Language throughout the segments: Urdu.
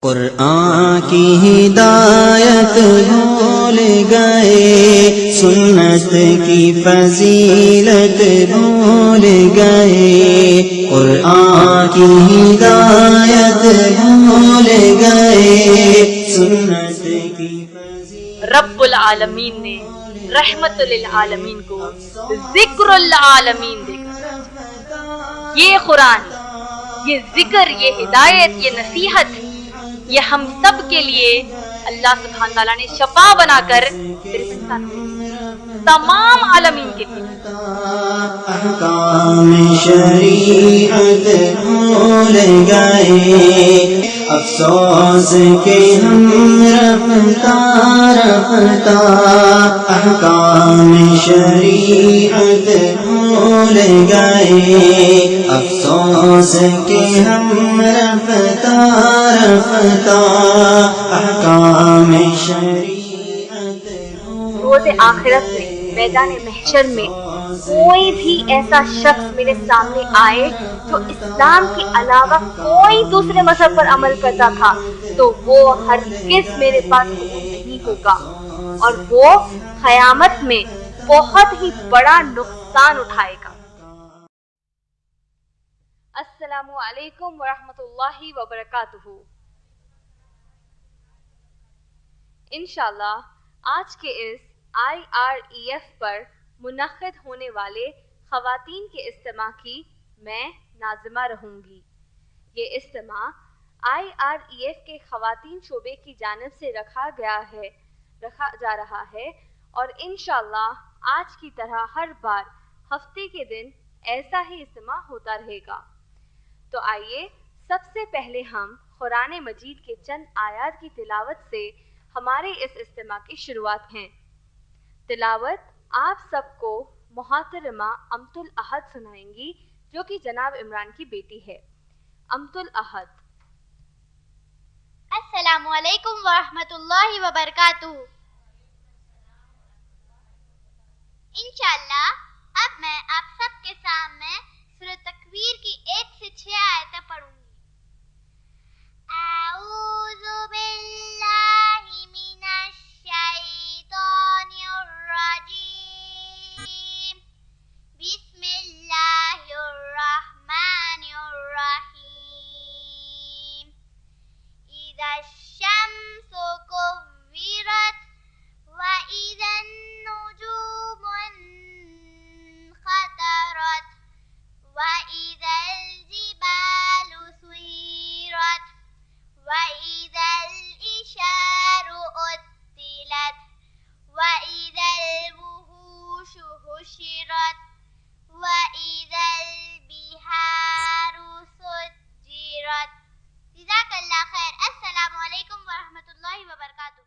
قرآن کی ہدایت بھول گئے، سنت کی فضیلت بھول گئے، قرآن کی ہدایت بھول گئے، سنت کی فضیلت۔ رب العالمین نے رحمت للعالمین کو ذکر العالمین دے کر، یہ قرآن، یہ ذکر، یہ ہدایت، یہ نصیحت، یہ ہم سب کے لیے اللہ سبحانہ تعالیٰ نے شفا بنا کر صرف انسانوں کے لیے، تمام عالمین کے لیے۔ احکام شریعت بھول گئے، افسوس کہ ہم رفتہ رفتہ احکام شریعت بھول گئے، افسوس کہ ہم رفتہ رفتہ احکام شریعت۔ روز آخرت میں، میدان محشر میں کوئی بھی ایسا شخص میرے سامنے آئے جو اسلام کے علاوہ کوئی دوسرے مذہب پر عمل کرتا تھا تو وہ ہرگز میرے پاس قبول نہیں ہوگا، اور وہ قیامت میں بہت ہی بڑا نقصان اٹھائے گا۔ السلام علیکم ورحمۃ اللہ وبرکاتہ۔ انشاءاللہ آج کے اس IREF پر منعقد ہونے والے خواتین کے اجتماع کی میں ناظمہ رہوں گی۔ یہ اجتماع IREF کے خواتین شعبے کی جانب سے رکھا جا رہا ہے، اور انشاءاللہ آج کی طرح ہر بار ہفتے کے دن ایسا ہی اجتماع ہوتا رہے گا۔ تو آئیے سب سے پہلے ہم قرآن مجید کے چند آیات کی تلاوت سے ہمارے اس اجتماع کی شروعات ہیں۔ تلاوت آپ سب کو محترمہ امت الاحد سنائیں گی، جو کہ جناب عمران کی بیٹی ہے۔ امت الاحد۔ السلام علیکم ورحمۃ اللہ وبرکاتہ۔ انشاءاللہ اب میں آپ سب کے سامنے سورۃ تکویر کی 1 سے 6 آیتیں پڑھوں گی۔ اعوذ باللہ من الشیطان الرجیم، بسم اللہ الرحمن الرحیم۔ اذا الشمس كورت واذا النجوم انخطرت واذا الجبال سيرت واذا العشار عطلت واذا الوحوش حشرت واذا البحار سجرت۔ جزاک اللہ خیر۔ السلام علیکم ورحمۃ اللہ وبرکاتہ۔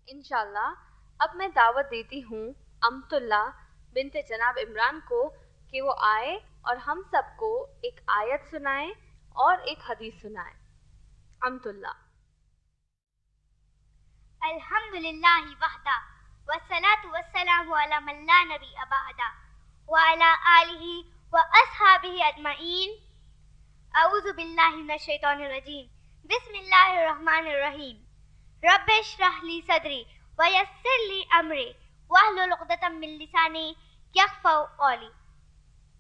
انشاءاللہ اب میں دعوت دیتی ہوں امت اللہ بنت جناب عمران کو کہ وہ آئے اور ہم سب کو ایک آیت سنائیں اور ایک حدیث سنائیں۔ امت اللہ۔ الحمد للہ وحدہ والصلاة والسلام علی من لا نبی بعدہ وعلی آلہ واصحابہ اجمعین۔ اعوذ باللہ من الشیطان الرجیم، بسم اللہ الرحمن الرحیم۔ رب اشرح لی صدری ویسر لی امری واحلل عقدۃ من لسانی یفقہوا قولی۔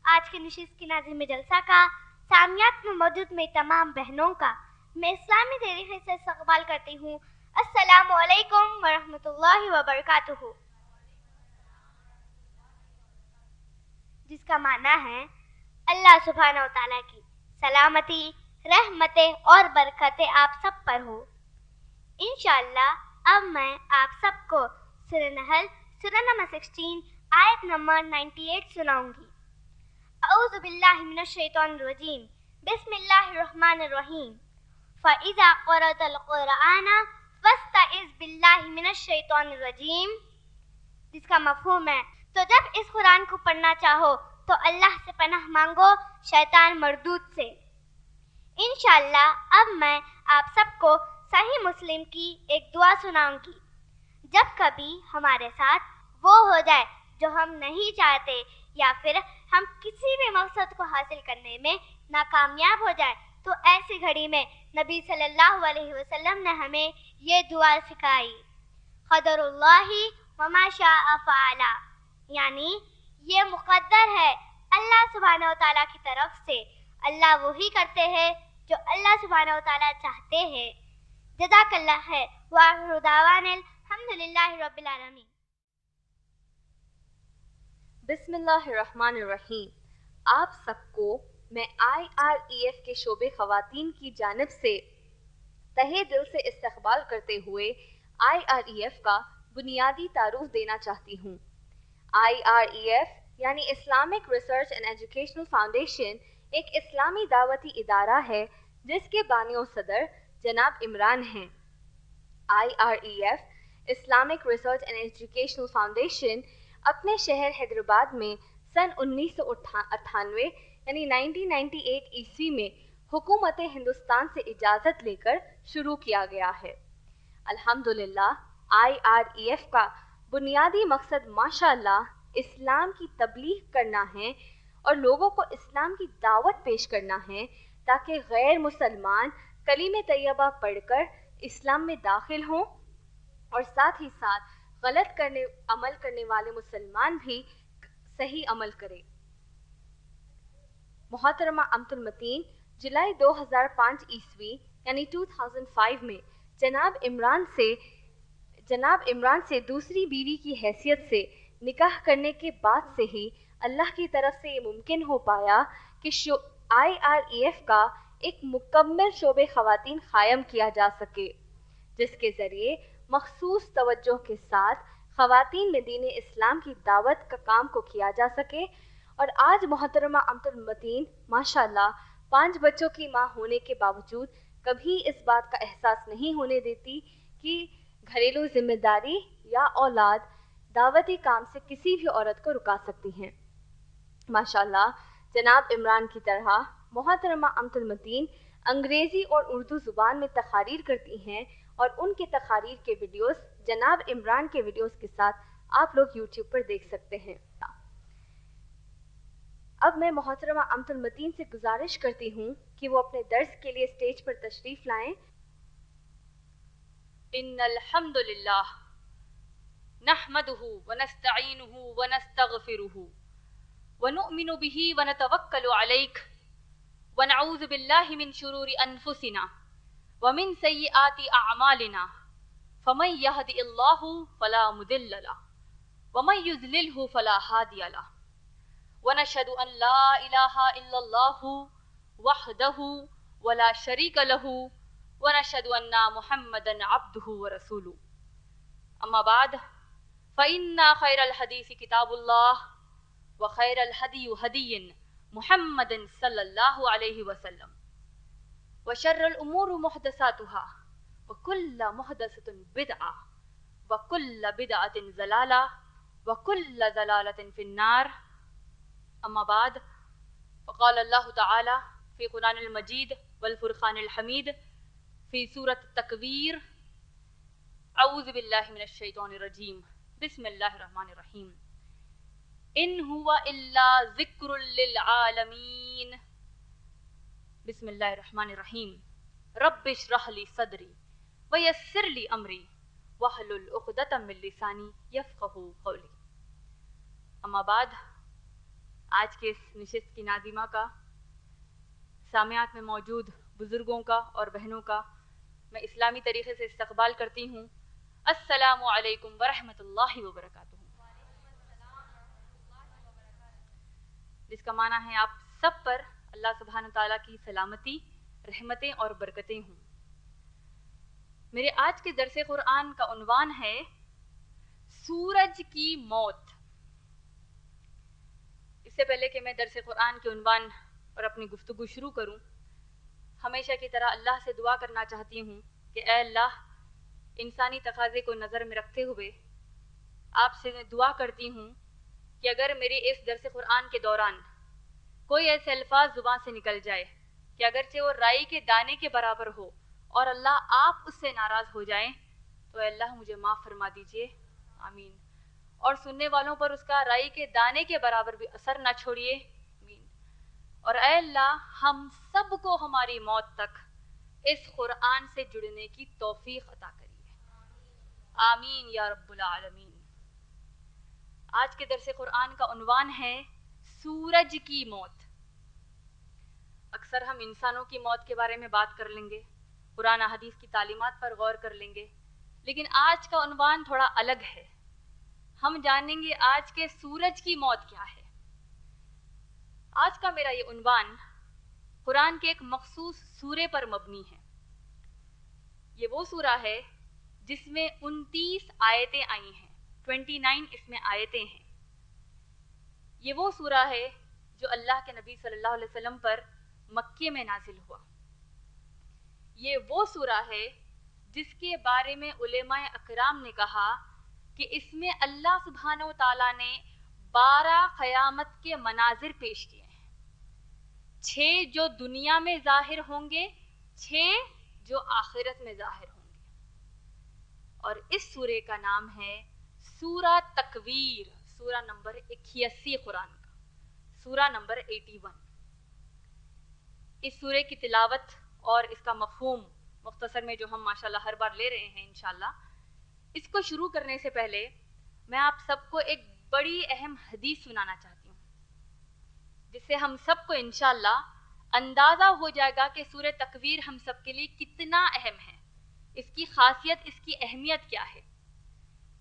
آج کے نشست کی ناظم جلسہ کا، سامعات میں موجود میں تمام بہنوں کا میں اسلامی طریقے سے استقبال کرتی ہوں۔ السلام علیکم ورحمۃ اللہ وبرکاتہ، جس کا معنی ہے اللہ سبحانہ و تعالیٰ کی سلامتی، رحمتیں اور برکتیں آپ سب پر ہو۔ انشاءاللہ اب میں آپ سب کو سورہ نحل سورہ نمبر 16 آیت نمبر 98 سناؤں گی۔ اعوذ باللہ من الشیطان الرجیم، بسم اللہ الرحمن الرحیم۔ فَإِذَا قَرَأْتَ الْقُرْآنَ فَاسْتَعِذْ بِاللَّهِ مِنَ الشَّيْطَانِ الرَّجِيمِ، جس کا مفہوم ہے تو جب اس قرآن کو پڑھنا چاہو تو اللہ سے پناہ مانگو شیطان مردود سے۔ انشاءاللہ اب میں آپ سب کو صحیح مسلم کی ایک دعا سناؤں گی۔ جب کبھی ہمارے ساتھ وہ ہو جائے جو ہم نہیں چاہتے، یا پھر ہم کسی بھی مقصد کو حاصل کرنے میں ناکامیاب ہو جائے، تو ایسی گھڑی میں نبی صلی اللہ علیہ وسلم نے ہمیں یہ دعا سکھائی، قدر اللہ وما شاء فعل، یعنی یہ مقدر ہے اللہ سبحانہ و تعالیٰ کی طرف سے، اللہ وہی کرتے ہیں جو اللہ سبحانہ و تعالیٰ چاہتے ہیں۔ جزاک اللہ خیر، وآخر دعوانا الحمدللہ رب العالمین۔ بسم اللہ الرحمن الرحیم۔ آپ سب کو میں IREF کے شعبے خواتین کی جانب سے تہہ دل سے استقبال کرتے ہوئے IREF کا بنیادی تعارف دینا چاہتی ہوں۔ IREF یعنی Islamic research and educational foundation ایک اسلامی دعوتی ادارہ ہے جس کے بانی و صدر جناب عمران ہیں۔ IREF Islamic research and educational foundation اپنے شہر حیدرآباد میں سن 1998 یعنی 1998 عیسوی میں حکومت ہندوستان سے اجازت لے کر شروع کیا گیا ہے۔ الحمدللہ IREF کا بنیادی مقصد ماشاءاللہ اسلام کی تبلیغ کرنا ہے اور لوگوں کو اسلام کی دعوت پیش کرنا ہے تاکہ غیر مسلمان کلمہ طیبہ پڑھ کر اسلام میں داخل ہوں اور ساتھ ہی ساتھ غلط عمل کرنے والے مسلمان بھی صحیح عمل کرے۔ محترمہ امت المتین جولائی 2005 عیسوی یعنی 2005 میں جناب عمران سے دوسری بیوی کی حیثیت سے نکاح کرنے کے بعد سے ہی اللہ کی طرف سے یہ ممکن ہو پایا کہ IREF کا ایک مکمل شعبے خواتین قائم کیا جا سکے، جس کے ذریعے مخصوص توجہ کے ساتھ خواتین میں دین اسلام کی دعوت کا کام کو کیا جا سکے۔ اور آج محترمہ امت المتین ماشاءاللہ 5 بچوں کی ماں ہونے کے باوجود کبھی اس بات کا احساس نہیں ہونے دیتی کہ گھریلو ذمہ داری یا اولاد دعوتی کام سے کسی بھی عورت کو رکا سکتی ہیں۔ ماشاءاللہ جناب عمران کی طرح محترمہ امت المتین انگریزی اور اردو زبان میں تقاریر کرتی ہیں اور ان کے تقاریر کے ویڈیوز جناب عمران کے ویڈیوز کے ساتھ آپ لوگ یوٹیوب پر دیکھ سکتے ہیں۔ اب میں محترمہ امت المتین سے گزارش کرتی ہوں کہ وہ اپنے درس کے لیے اسٹیج پر تشریف لائیں۔ ان الحمد للہ نحمده ونستعینه ونستغفره ونؤمن به ونتوکل علیہ ونعوذ باللہ من شرور انفسنا ومن سیئات اعمالنا فمن یهد اللہ فلا مضل له ومن یضللہ فلا ہادی له ونشهد ان لا الہ الا اللہ وحدہ ولا شریک له ونشهد ان محمدا عبده ورسوله اما بعد فإن خير الحديث كتاب الله وخير الهدي هدي محمد صلى الله عليه وسلم وشر الأمور محدثاتها وكل محدثة بدعة وكل بدعة ضلالة وكل ضلالة في النار اما بعد فقال الله تعالى في قرآن المجيد والفرقان الحميد في سورة التكوير اعوذ باللہ من الشیطان الرجیم بسم اللہ الرحمن الرحیم ان هو الا ذکر للعالمین بسم اللہ الرحمن الرحیم رب اشرح لی صدری ویسر لی امری واحلل عقدۃ من لسانی یفقہوا قولی۔ اما بعد آج کے اس نشست کی ناظمہ کا، سامعات میں موجود بزرگوں کا اور بہنوں کا میں اسلامی طریقے سے استقبال کرتی ہوں۔ السلام علیکم ورحمۃ اللہ وبرکاتہ، جس کا معنی ہے آپ سب پر اللہ سبحانہ تعالیٰ کی سلامتی، رحمتیں اور برکتیں ہوں۔ میرے آج کے درس قرآن کا عنوان ہے سورج کی موت۔ اس سے پہلے کہ میں درس قرآن کے عنوان اور اپنی گفتگو شروع کروں، ہمیشہ کی طرح اللہ سے دعا کرنا چاہتی ہوں کہ اے اللہ، انسانی تقاضے کو نظر میں رکھتے ہوئے آپ سے دعا کرتی ہوں کہ اگر میرے اس درس قرآن کے دوران کوئی ایسے الفاظ زبان سے نکل جائے کہ اگرچہ وہ رائی کے دانے کے برابر ہو اور اللہ آپ اس سے ناراض ہو جائیں تو اے اللہ مجھے معاف فرما دیجئے، آمین۔ اور سننے والوں پر اس کا رائی کے دانے کے برابر بھی اثر نہ چھوڑیے، آمین۔ اور اے اللہ ہم سب کو ہماری موت تک اس قرآن سے جڑنے کی توفیق عطا کریے، آمین یا رب العالمین۔ آج کے درس قرآن کا عنوان ہے سورج کی موت۔ اکثر ہم انسانوں کی موت کے بارے میں بات کر لیں گے، قرآن حدیث کی تعلیمات پر غور کر لیں گے، لیکن آج کا عنوان تھوڑا الگ ہے۔ ہم جانیں گے آج کے سورج کی موت کیا ہے۔ آج کا میرا یہ عنوان قرآن کے ایک مخصوص سورے پر مبنی ہے۔ یہ وہ سورہ ہے جس میں 29 آیتیں آئی ہیں، 29 اس میں آیتیں ہیں۔ یہ وہ سورہ ہے جو اللہ کے نبی صلی اللہ علیہ وسلم پر مکے میں نازل ہوا۔ یہ وہ سورہ ہے جس کے بارے میں علماء اکرام نے کہا کہ اس میں اللہ سبحانہ و تعالیٰ نے 12 قیامت کے مناظر پیش کیے ہیں، 6 جو دنیا میں ظاہر ہوں گے، 6 جو آخرت میں ظاہر ہوں گے۔ اور اس سورے کا نام ہے سورہ تکویر، سورہ نمبر 81 قرآن کا، سورہ نمبر 81۔ اس سورے کی تلاوت اور اس کا مفہوم مختصر میں جو ہم ماشاءاللہ ہر بار لے رہے ہیں انشاءاللہ، اس کو شروع کرنے سے پہلے میں آپ سب کو ایک بڑی اہم حدیث سنانا چاہتی ہوں، جس سے ہم سب کو انشاءاللہ اندازہ ہو جائے گا کہ سورہ تکویر ہم سب کے لیے کتنا اہم ہے، اس کی خاصیت، اس کی اہمیت کیا ہے۔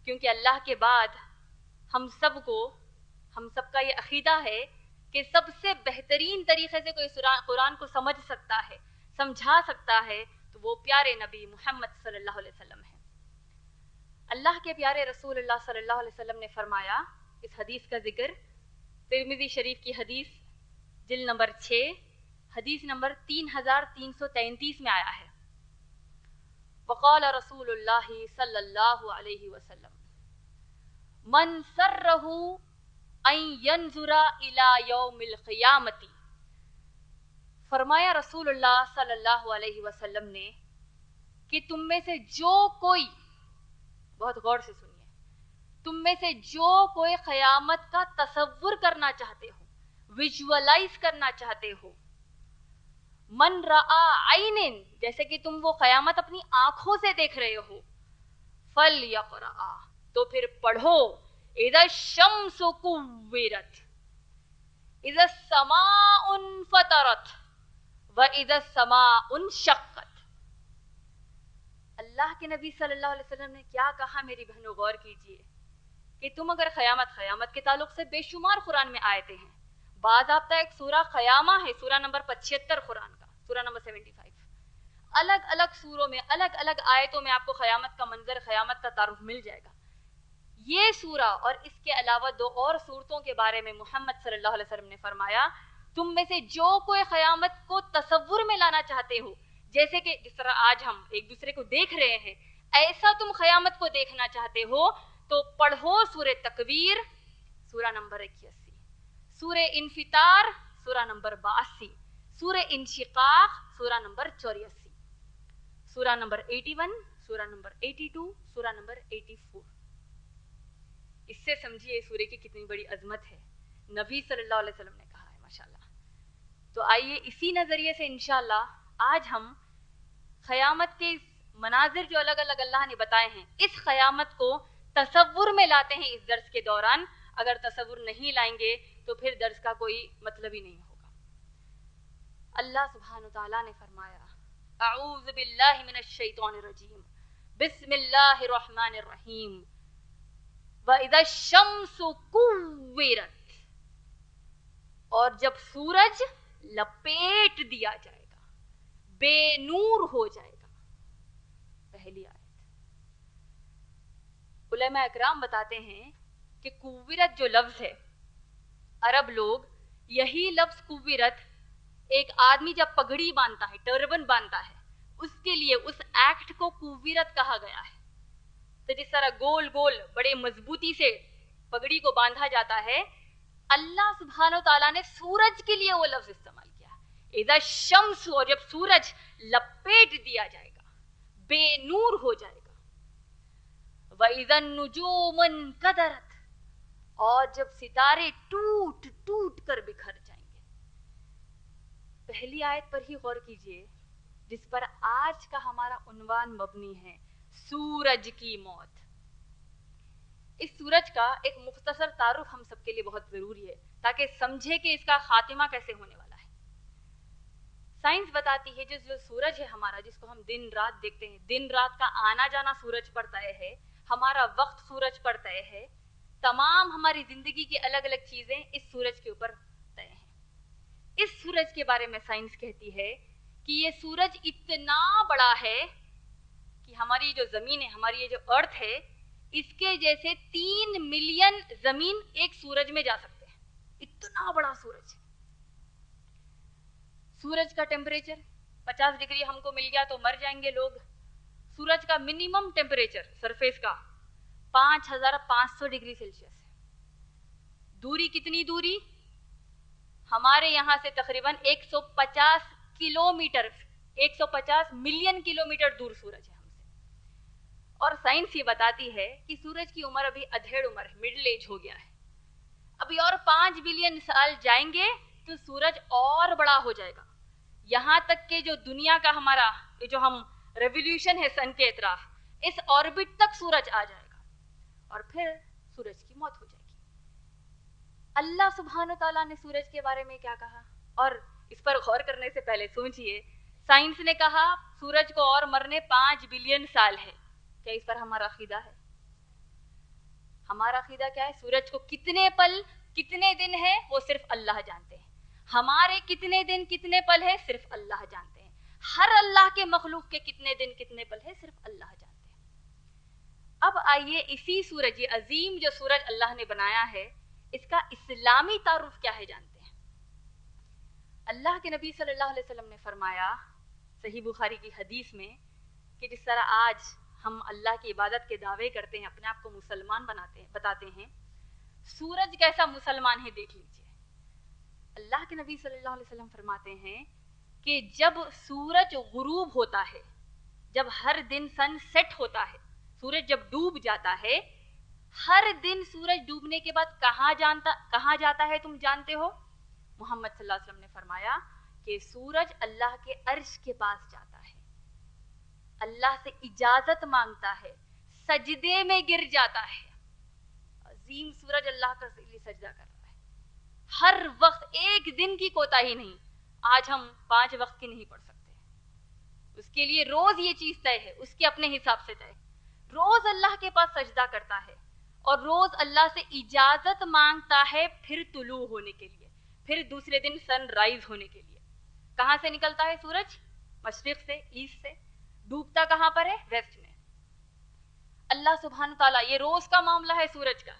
کیونکہ اللہ کے بعد ہم سب کا یہ عقیدہ ہے کہ سب سے بہترین طریقے سے کوئی قرآن کو سمجھ سکتا ہے، سمجھا سکتا ہے، تو وہ پیارے نبی محمد صلی اللہ علیہ وسلم ہے۔ اللہ کے پیارے رسول اللہ صلی اللہ علیہ وسلم نے فرمایا، اس حدیث کا ذکر ترمذی شریف کی حدیث جلد نمبر 6 حدیث نمبر 3333 میں آیا ہے، وقال رسول اللہ صلی اللہ علیہ وسلم من سرہ ان ینظر الی یوم القیامت۔ فرمایا رسول اللہ صلی اللہ علیہ وسلم نے کہ تم میں سے جو کوئی، بہت غور سے سنیے، تم میں سے جو کوئی قیامت کا تصور کرنا چاہتے ہو، ویژولائز کرنا چاہتے ہو، من رآ عین، جیسے کہ تم وہ قیامت اپنی آنکھوں سے دیکھ رہے ہو، فلیقرأ، تو پھر پڑھو اذا الشمس کورت، اذا السماء انفطرت، واذا السماء انشقت۔ اللہ کے نبی صلی اللہ علیہ وسلم نے کیا کہا میری بہنوں، غور کیجئے کہ تم اگر قیامت کے تعلق سے بے شمار قرآن میں آیتیں ہیں، باضابطہ ایک سورہ قیامہ ہے، سورہ نمبر 75 قرآن کا، سورہ نمبر 75۔ الگ الگ سوروں میں، الگ الگ آیتوں میں آپ کو قیامت کا منظر، قیامت کا تعارف مل جائے گا۔ یہ سورہ اور اس کے علاوہ 2 اور صورتوں کے بارے میں محمد صلی اللہ علیہ وسلم نے فرمایا، تم میں سے جو کوئی قیامت کو تصور میں لانا چاہتے ہو، جیسے کہ جس طرح آج ہم ایک دوسرے کو دیکھ رہے ہیں، ایسا تم قیامت کو دیکھنا چاہتے ہو تو پڑھو سورہ تکویر، سورہ نمبر 81، سورہ انفطار، سورہ نمبر 82، سورہ انشقاق، سورہ نمبر 84، سورہ نمبر 81، سورہ نمبر 82، سورہ نمبر 84۔ اس سے سمجھیے سورہ کی کتنی بڑی عظمت ہے، نبی صلی اللہ علیہ وسلم نے کہا ہے، ماشاءاللہ۔ تو آئیے اسی نظریے سے انشاءاللہ آج ہم قیامت کے مناظر جو الگ الگ اللہ نے بتائے ہیں، اس قیامت کو تصور میں لاتے ہیں اس درس کے دوران۔ اگر تصور نہیں لائیں گے تو پھر درس کا کوئی مطلب ہی نہیں ہوگا۔ اللہ سبحانہ وتعالیٰ نے فرمایا، اعوذ باللہ من الشیطان الرجیم، بسم اللہ الرحمن الرحیم، وَإِذَا الشَّمْسُ كُوِّرَتْ، اور جب سورج لپیٹ دیا جائے گا، بے نور ہو جائے گا۔ پہلی آیت۔ علماء اکرام بتاتے ہیں کہ کوورت جو لفظ ہے، عرب لوگ یہی لفظ کوورت، ایک آدمی جب پگڑی باندھتا ہے، ٹربن باندھتا ہے، اس کے لیے اس ایکٹ کو کوورت کہا گیا ہے۔ تو جس طرح گول گول بڑے مضبوطی سے پگڑی کو باندھا جاتا ہے، اللہ سبحانہ و تعالیٰ نے سورج کے لیے وہ لفظ استعمال کیا، اذا الشمس، اور جب سورج لپیٹ دیا جائے گا، بے نور ہو جائے گا، وَإِذَا النُّجُومُ انْكَدَرَتْ، اور جب ستارے ٹوٹ ٹوٹ کر بکھر جائیں گے۔ پہلی آیت پر ہی غور کیجئے جس پر آج کا ہمارا عنوان مبنی ہے، سورج کی موت۔ اس سورج کا ایک مختصر تعارف ہم سب کے لیے بہت ضروری ہے تاکہ سمجھے کہ اس کا خاتمہ کیسے ہونے والا ہے۔ سائنس بتاتی ہے جو سورج ہے ہمارا، جس کو ہم دن رات دیکھتے ہیں، دن رات کا آنا جانا سورج پر طے ہے، ہمارا وقت سورج پر طے ہے، تمام ہماری زندگی کی الگ الگ چیزیں اس سورج کے اوپر طے ہیں۔ اس سورج کے بارے میں سائنس کہتی ہے کہ یہ سورج اتنا بڑا ہے کہ ہماری جو زمین ہے، ہماری یہ جو ارتھ ہے، اس کے جیسے 3 ملین زمین ایک سورج میں جا سکتے ہیں، اتنا بڑا سورج۔ سورج کا ٹیمپریچر 50 ڈگری ہم کو مل گیا تو مر جائیں گے لوگ۔ سورج کا منیمم ٹیمپریچر سرفیس کا 5500 ڈگری سیلسیس ہے۔ دوری کتنی دوری؟ ہمارے یہاں سے تقریباً 150 کلومیٹر، 150 ملین کلومیٹر دور سورج ہے ہم سے۔ اور سائنس یہ بتاتی ہے کہ سورج کی عمر ابھی ادھیڑ عمر ہے، مڈل ایج ہو گیا ہے۔ ابھی اور 5 بلین سال جائیں گے تو سورج اور بڑا ہو جائے گا، یہاں تک کہ جو دنیا کا ہمارا جو ہم ریولیوشن ہے سن کے اطراف، اس آربٹ تک سورج آ جائے گا اور پھر سورج کی موت ہو جائے گی۔ اللہ سبحانہ تعالیٰ نے سورج کے بارے میں کیا کہا؟ اور اس پر غور کرنے سے پہلے سوچئے، سائنس نے کہا سورج کو اور مرنے 5 بلین سال ہے، کیا اس پر ہمارا عقیدہ ہے؟ ہمارا عقیدہ کیا ہے؟ سورج کو کتنے پل کتنے دن ہے وہ صرف اللہ جانتے ہیں، ہمارے کتنے دن کتنے پل ہے صرف اللہ جانتے ہیں، ہر اللہ کے مخلوق کے کتنے دن کتنے پل ہے صرف اللہ جانتے ہیں۔ اب آئیے اسی سورج، یہ عظیم جو سورج اللہ نے بنایا ہے، اس کا اسلامی تعارف کیا ہے جانتے ہیں۔ اللہ کے نبی صلی اللہ علیہ وسلم نے فرمایا صحیح بخاری کی حدیث میں کہ جس طرح آج ہم اللہ کی عبادت کے دعوے کرتے ہیں، اپنے آپ کو مسلمان بتاتے ہیں، سورج کیسا مسلمان ہے دیکھ لیجئے۔ اللہ کے نبی صلی اللہ علیہ وسلم فرماتے ہیں کہ جب سورج غروب ہوتا ہے، جب ہر دن سن سیٹ ہوتا ہے، سورج جب ڈوب جاتا ہے، ہر دن سورج ڈوبنے کے بعد کہاں جاتا ہے تم جانتے ہو؟ محمد صلی اللہ علیہ وسلم نے فرمایا کہ سورج اللہ کے عرش کے پاس جاتا ہے، اللہ سے اجازت مانگتا ہے، سجدے میں گر جاتا ہے۔ عظیم سورج اللہ کا سجدہ کر رہا ہے، ہر وقت ایک دن کی کوتاہی نہیں۔ آج ہم 5 وقت کی نہیں پڑھ سکتے، اس کے لیے روز یہ چیز طے ہے، اس کے اپنے حساب سے طے۔ روز اللہ کے پاس سجدہ کرتا ہے اور روز اللہ سے اجازت مانگتا ہے پھر طلوع ہونے کے لیے، پھر دوسرے دن سن رائز ہونے کے لیے۔ کہاں سے نکلتا ہے سورج؟ مشرق سے، ایسٹ سے۔ ڈوبتا کہاں پر ہے؟ ویسٹ میں۔ اللہ سبحانہ تعالیٰ، یہ روز کا معاملہ ہے سورج کا،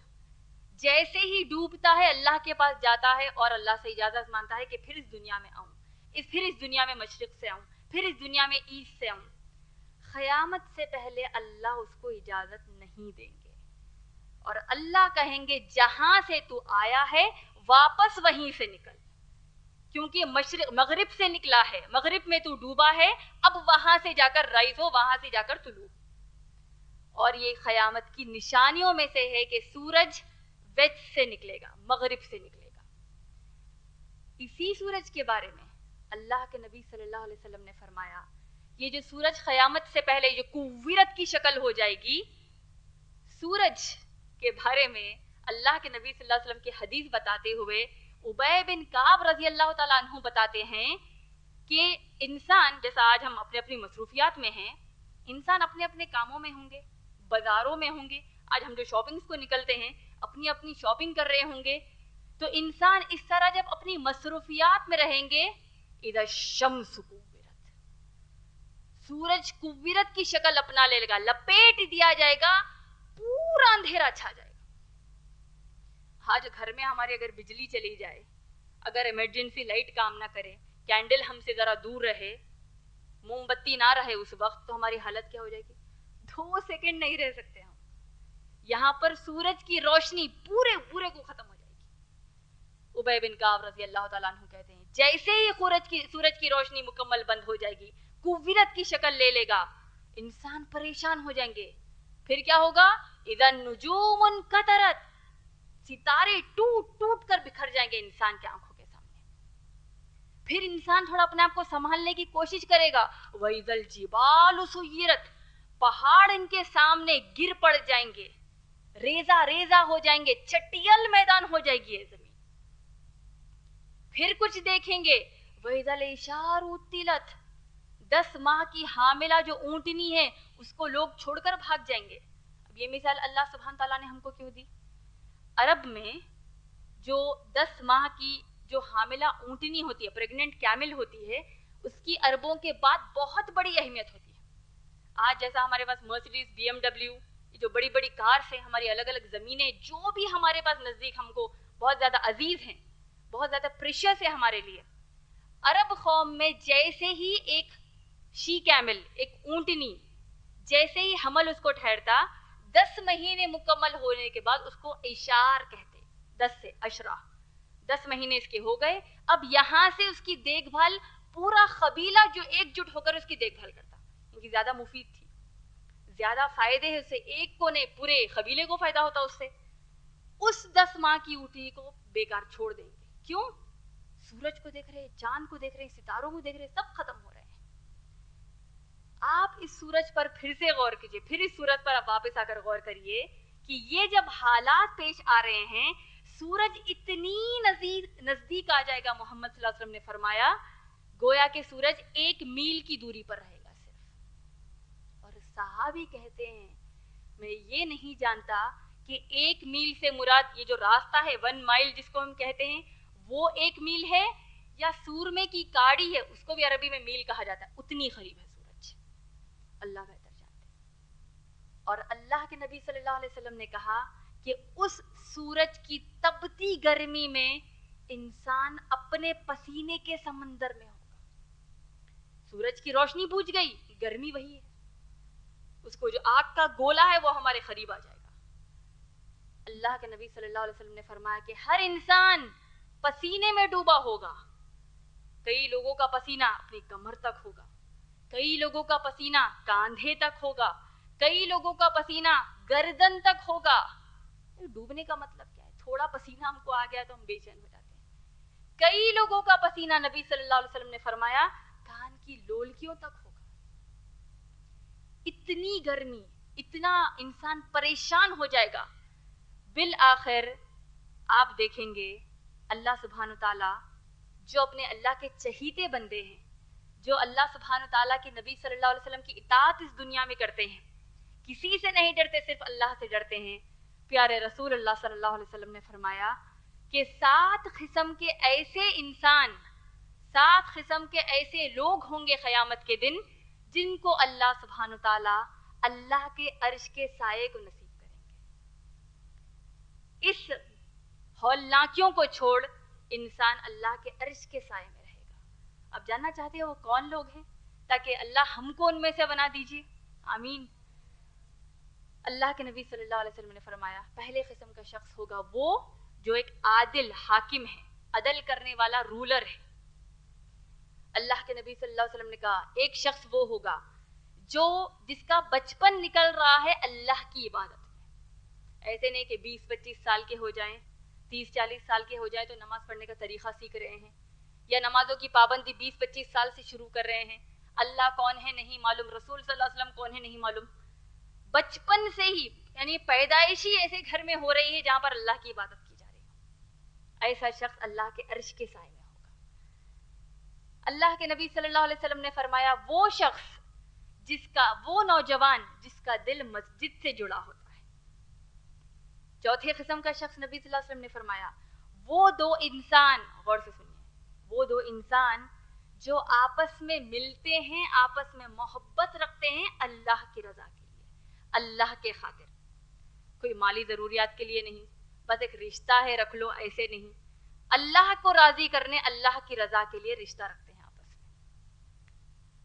جیسے ہی ڈوبتا ہے اللہ کے پاس جاتا ہے اور اللہ سے اجازت مانگتا ہے کہ پھر اس دنیا میں آؤں، پھر اس دنیا میں مشرق سے آؤں، پھر اس دنیا میں ایسٹ سے آؤں۔ قیامت سے پہلے اللہ اس کو اجازت نہیں دیں گے اور اللہ کہیں گے جہاں سے تو آیا ہے واپس وہیں سے نکل، کیونکہ مغرب سے نکلا ہے، مغرب میں تو ڈوبا ہے، اب وہاں سے جا کر رائز ہو، وہاں سے جا کر طلوع۔ اور یہ قیامت کی نشانیوں میں سے ہے کہ سورج ویسٹ سے نکلے گا، مغرب سے نکلے گا۔ اسی سورج کے بارے میں اللہ کے نبی صلی اللہ علیہ وسلم نے فرمایا یہ جو سورج قیامت سے پہلے جو کوورت کی شکل ہو جائے گی، سورج کے بارے میں اللہ کے نبی صلی اللہ علیہ وسلم کی حدیث بتاتے ہوئے ابی بن کعب رضی اللہ تعالیٰ عنہ بتاتے ہیں کہ انسان، جیسا آج ہم اپنی اپنی مصروفیات میں ہیں، انسان اپنے اپنے کاموں میں ہوں گے، بازاروں میں ہوں گے، آج ہم جو شاپنگز کو نکلتے ہیں اپنی اپنی شاپنگ کر رہے ہوں گے، تو انسان اس طرح جب اپنی مصروفیات میں رہیں گے، اذا الشمس کوورت، سورج کوورت کی شکل اپنا لے گا، لپیٹ دیا جائے گا، پورا اندھیرا چھا جائے گا۔ آج گھر میں ہمارے اگر بجلی چلی جائے، اگر ایمرجنسی لائٹ کام نہ کرے، کینڈل ہم سے ذرا دور رہے، موم بتی نہ رہے اس وقت، تو ہماری حالت کیا ہو جائے گی؟ 2 سیکنڈ نہیں رہ سکتے ہم۔ یہاں پر سورج کی روشنی پورے کو ختم ہو جائے گی۔ ابی بن کعب رضی اللہ تعالیٰ عنہ کہتے ہیں جیسے ہی سورج کی روشنی مکمل بند ہو جائے گی، کوورت کی شکل لے لے گا، انسان پریشان ہو جائیں گے۔ پھر کیا ہوگا؟ اذا النجوم انکدرت، ستارے ٹوٹ کر بکھر جائیں گے انسان کے آنکھوں کے سامنے۔ پھر انسان تھوڑا اپنے آپ کو سنبھالنے کی کوشش کرے گا. وَإِذَا الْجِبَالُ سُيِّرَتْ، پہاڑ ان کے سامنے گر پڑ جائیں گے، ریزہ ریزہ ہو جائیں گے، چٹیل میدان ہو جائے گی یہ زمین. پھر کچھ دیکھیں گے وَإِذَا الْعِشَارُ عُطِّلَتْ، 10 ماہ کی حاملہ جو اونٹنی ہے اس کو لوگ چھوڑ کر بھاگ جائیں گے. اب یہ مثال اللہ سبحانہ تعالیٰ نے ہم کو کیوں دی؟ عرب میں جو 10 ماہ کی جو حاملہ اونٹنی ہوتی ہے، پریگننٹ کیمل ہوتی ہے، اس کی عربوں کے بعد بہت بڑی اہمیت ہوتی ہے. آج جیسا ہمارے پاس مرسیڈیز، BMW، جو بڑی بڑی کارز ہیں، ہماری الگ الگ زمینیں، جو بھی ہمارے پاس نزدیک ہم کو بہت زیادہ عزیز ہیں، بہت زیادہ پریشیس ہے ہمارے لیے، عرب قوم میں جیسے ہی ایک شی کیمل، ایک اونٹنی، جیسے ہی حمل اس کو ٹھہرتا، 10 مہینے مکمل ہونے کے بعد اس کو اشار کہتے. 10 سے اشرا، 10 مہینے اس کے ہو گئے. اب یہاں سے اس کی دیکھ بھال پورا قبیلہ جو ایک جٹ ہو کر اس کی دیکھ بھال کرتا، کیونکہ زیادہ مفید تھی، زیادہ فائدے ہیں اس سے، ایک کو نہیں پورے قبیلے کو فائدہ ہوتا اس سے. اس 10 ماہ کی اونٹنی کو بیکار چھوڑ دیں گے. کیوں؟ سورج کو دیکھ رہے ہیں، چاند کو دیکھ رہے ہیں، ستاروں کو دیکھ رہے ہیں، سب ختم ہو رہے ہیں. آپ اس سورج پر پھر سے غور کیجئے، پھر اس سورج پر آپ واپس آ کر غور کریے کہ یہ جب حالات پیش آ رہے ہیں، سورج اتنی نزدیک آ جائے گا، محمد صلی اللہ علیہ وسلم نے فرمایا گویا کہ سورج 1 میل کی دوری پر رہے گا صرف. اور صحابی کہتے ہیں میں یہ نہیں جانتا کہ 1 میل سے مراد یہ جو راستہ ہے 1 مائل جس کو ہم کہتے ہیں وہ 1 میل ہے یا سورمے کی کاڑی ہے، اس کو بھی عربی میں میل کہا جاتا ہے. اتنی قریب ہے سورج، اللہ بہتر جانتے ہیں. اور اللہ کے نبی صلی اللہ علیہ وسلم نے کہا کہ اس سورج کی تپتی گرمی میں انسان اپنے پسینے کے سمندر میں ہوگا. سورج کی روشنی بجھ گئی، گرمی وہی ہے، اس کو جو آگ کا گولا ہے وہ ہمارے قریب آ جائے گا. اللہ کے نبی صلی اللہ علیہ وسلم نے فرمایا کہ ہر انسان پسینے میں ڈوبا ہوگا. کئی لوگوں کا پسینہ اپنی کمر تک ہوگا، کئی لوگوں کا پسینہ کاندھے تک ہوگا، کئی لوگوں کا پسینہ گردن تک ہوگا. ڈوبنے کا مطلب کیا ہے؟ تھوڑا پسینہ ہم کو آ گیا تو ہم بے چین ہو جاتے ہیں. کئی لوگوں کا پسینہ نبی صلی اللہ علیہ وسلم نے فرمایا کان کی لولکیوں تک ہوگا. اتنی گرمی، اتنا انسان پریشان ہو جائے گا. بالآخر آپ دیکھیں گے اللہ سبحانہ تعالیٰ جو اپنے اللہ کے چہیتے بندے ہیں، جو اللہ سبحانہ تعالیٰ کے نبی صلی اللہ علیہ وسلم کی اطاعت اس دنیا میں کرتے ہیں، کسی سے نہیں ڈرتے، صرف اللہ سے ڈرتے ہیں. پیارے رسول اللہ صلی اللہ علیہ وسلم نے فرمایا کہ 7 قسم کے ایسے انسان، 7 قسم کے ایسے لوگ ہوں گے قیامت کے دن جن کو اللہ سبحانہ تعالیٰ اللہ کے عرش کے سائے کو نصیب کریں گے. اس ہولناکیوں کو چھوڑ انسان اللہ کے عرش کے سائے میں رہے گا. اب جاننا چاہتے ہیں وہ کون لوگ ہیں تاکہ اللہ ہم کو ان میں سے بنا دیجیے، آمین. اللہ کے نبی صلی اللہ علیہ وسلم نے فرمایا پہلے قسم کا شخص ہوگا وہ جو ایک عادل حاکم ہے، عدل کرنے والا رولر ہے. اللہ کے نبی صلی اللہ علیہ وسلم نے کہا ایک شخص وہ ہوگا جو جس کا بچپن نکل رہا ہے اللہ کی عبادت میں. ایسے نہیں کہ 20-25 سال کے ہو جائیں، 30-40 سال کے ہو جائیں تو نماز پڑھنے کا طریقہ سیکھ رہے ہیں، یا نمازوں کی پابندی 20-25 سال سے شروع کر رہے ہیں. اللہ کون ہے نہیں معلوم، رسول صلی اللہ علیہ وسلم کون ہے نہیں معلوم. بچپن سے ہی یعنی پیدائشی ایسے گھر میں ہو رہی ہے جہاں پر اللہ کی عبادت کی جا رہی ہے. ایسا شخص اللہ کے عرش کے سائے میں ہوگا. اللہ کے نبی صلی اللہ علیہ وسلم نے فرمایا وہ شخص وہ نوجوان جس کا دل مسجد سے جڑا ہوتا ہے. چوتھے قسم کا شخص نبی صلی اللہ علیہ وسلم نے فرمایا وہ 2 انسان، غور سے سنیے، وہ 2 انسان جو آپس میں ملتے ہیں، آپس میں محبت رکھتے ہیں اللہ کی رضا کے لیے، اللہ کے خاطر. کوئی مالی ضروریات کے لیے نہیں، بس ایک رشتہ ہے رکھ لو، ایسے نہیں. اللہ کو راضی کرنے، اللہ کی رضا کے لیے رشتہ رکھتے ہیں آپس میں.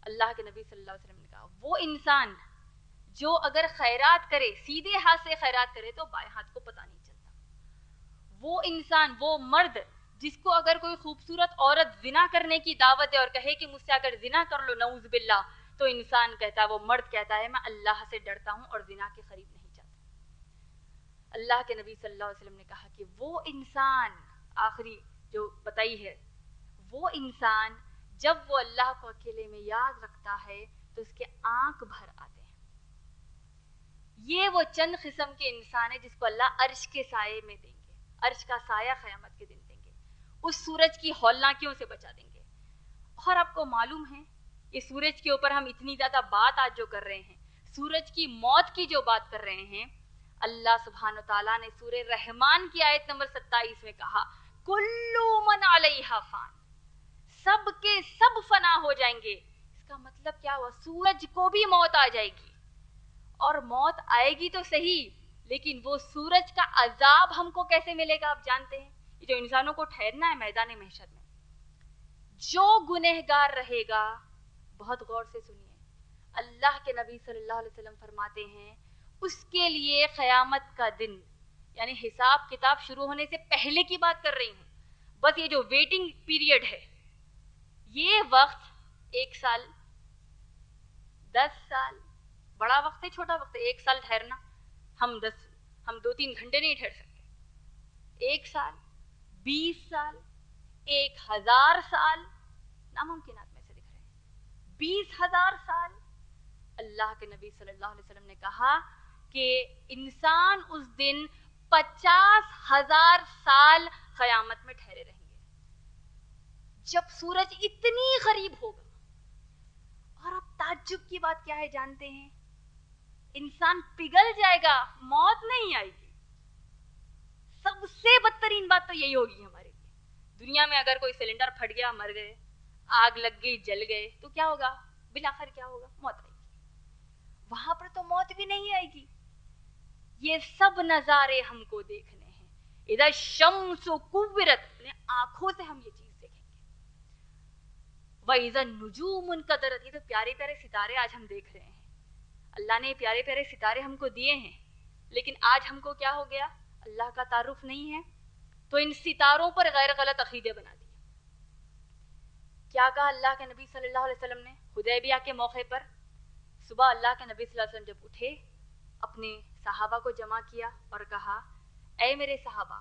اللہ کے نبی صلی اللہ علیہ وسلم نے کہا وہ انسان جو اگر خیرات کرے، سیدھے ہاتھ سے خیرات کرے تو بائیں ہاتھ کو پتہ نہیں چلتا. وہ انسان، وہ مرد جس کو اگر کوئی خوبصورت عورت زنا کرنے کی دعوت دے اور کہے کہ مجھ سے اگر زنا کر لو نعوذ باللہ، تو انسان کہتا ہے، وہ مرد کہتا ہے میں اللہ سے ڈرتا ہوں اور زنا کے قریب نہیں جاتا. اللہ کے نبی صلی اللہ علیہ وسلم نے کہا کہ وہ انسان، آخری جو بتائی ہے، وہ انسان جب وہ اللہ کو اکیلے میں یاد رکھتا ہے تو اس کے آنکھ بھر آتے ہیں. یہ وہ چند قسم کے انسان ہیں جس کو اللہ عرش کے سائے میں دیں گے, عرش کا سایہ قیامت کے دن دیں گے, اس سورج کی ہولناکیوں سے بچا دیں گے. اور آپ کو معلوم ہے یہ سورج کے اوپر ہم اتنی زیادہ بات آج جو کر رہے ہیں, سورج کی موت کی جو بات کر رہے ہیں, اللہ سبحانہ وتعالیٰ نے سورہ رحمان کی آیت نمبر 27 میں کہا کلو من علیہا فان, سب کے سب فنا ہو جائیں گے. اس کا مطلب کیا ہوا؟ سورج کو بھی موت آ جائے گی, اور موت آئے گی تو صحیح, لیکن وہ سورج کا عذاب ہم کو کیسے ملے گا آپ جانتے ہیں؟ یہ جو انسانوں کو ٹھہرنا ہے میدان محشر میں, جو گنہگار رہے گا, بہت غور سے سنیے, اللہ کے نبی صلی اللہ علیہ وسلم فرماتے ہیں اس کے لیے قیامت کا دن, یعنی حساب کتاب شروع ہونے سے پہلے کی بات کر رہی ہوں, بس یہ جو ویٹنگ پیریڈ ہے, یہ وقت 1 سال, 10 سال, بڑا وقت ہے چھوٹا وقت ہے. 1 سال ٹھہرنا, ہم 2-3 گھنٹے نہیں ٹھہر سکتے. 1 سال, 20 سال, 1000 سال, ناممکنات میں سے دکھ رہے ہیں. 20,000 سال. اللہ کے نبی صلی اللہ علیہ وسلم نے کہا کہ انسان اس دن 50,000 سال قیامت میں ٹھہرے رہیں گے, جب سورج اتنی قریب ہوگا. اور اب تعجب کی بات کیا ہے جانتے ہیں؟ انسان پگھل جائے گا, موت نہیں آئے گی. سب سے بدترین بات تو یہی ہوگی ہمارے لیے. دنیا میں اگر کوئی سلنڈر پھٹ گیا, مر گئے, آگ لگ گئی, جل گئے, تو کیا ہوگا؟ بالآخر کیا ہوگا؟ موت آئے گی. وہاں پر تو موت بھی نہیں آئے گی. یہ سب نظارے ہم کو دیکھنے ہیں. اذا الشمس کورت, اپنے آنکھوں سے ہم یہ چیز دیکھیں گے. وَإِذَا النُّجُومُ انْكَدَرَتْ, یہ تو پیارے پیارے ستارے آج ہم دیکھ رہے ہیں. اللہ نے پیارے پیارے ستارے ہم کو دیے ہیں, لیکن آج ہم کو کیا ہو گیا؟ اللہ کا تعارف نہیں ہے, تو ان ستاروں پر غیر غلط عقیدے بنا دیے. کیا کہا اللہ کے نبی صلی اللہ علیہ وسلم نے حدیبیہ کے موقع پر؟ صبح اللہ کے نبی صلی اللہ علیہ وسلم جب اٹھے, اپنے صحابہ کو جمع کیا اور کہا اے میرے صحابہ,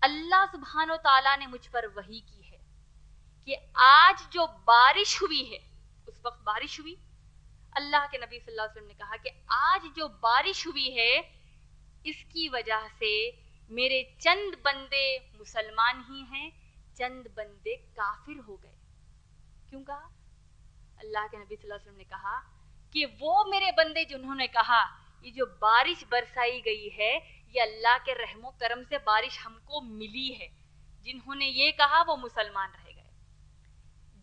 اللہ سبحانہ و تعالیٰ نے مجھ پر وحی کی ہے کہ آج جو بارش ہوئی ہے, اس وقت بارش ہوئی, اللہ کے نبی صلی اللہ علیہ وسلم نے کہا کہ آج جو بارش ہوئی ہے اس کی وجہ سے میرے چند بندے مسلمان ہی ہیں, چند بندے کافر ہو گئے. کیوں کہا؟ اللہ کے نبی صلی اللہ علیہ وسلم نے کہا کہ وہ میرے بندے جنہوں نے کہا یہ جو بارش برسائی گئی ہے یہ اللہ کے رحم و کرم سے بارش ہم کو ملی ہے, جنہوں نے یہ کہا وہ مسلمان رہ گئے.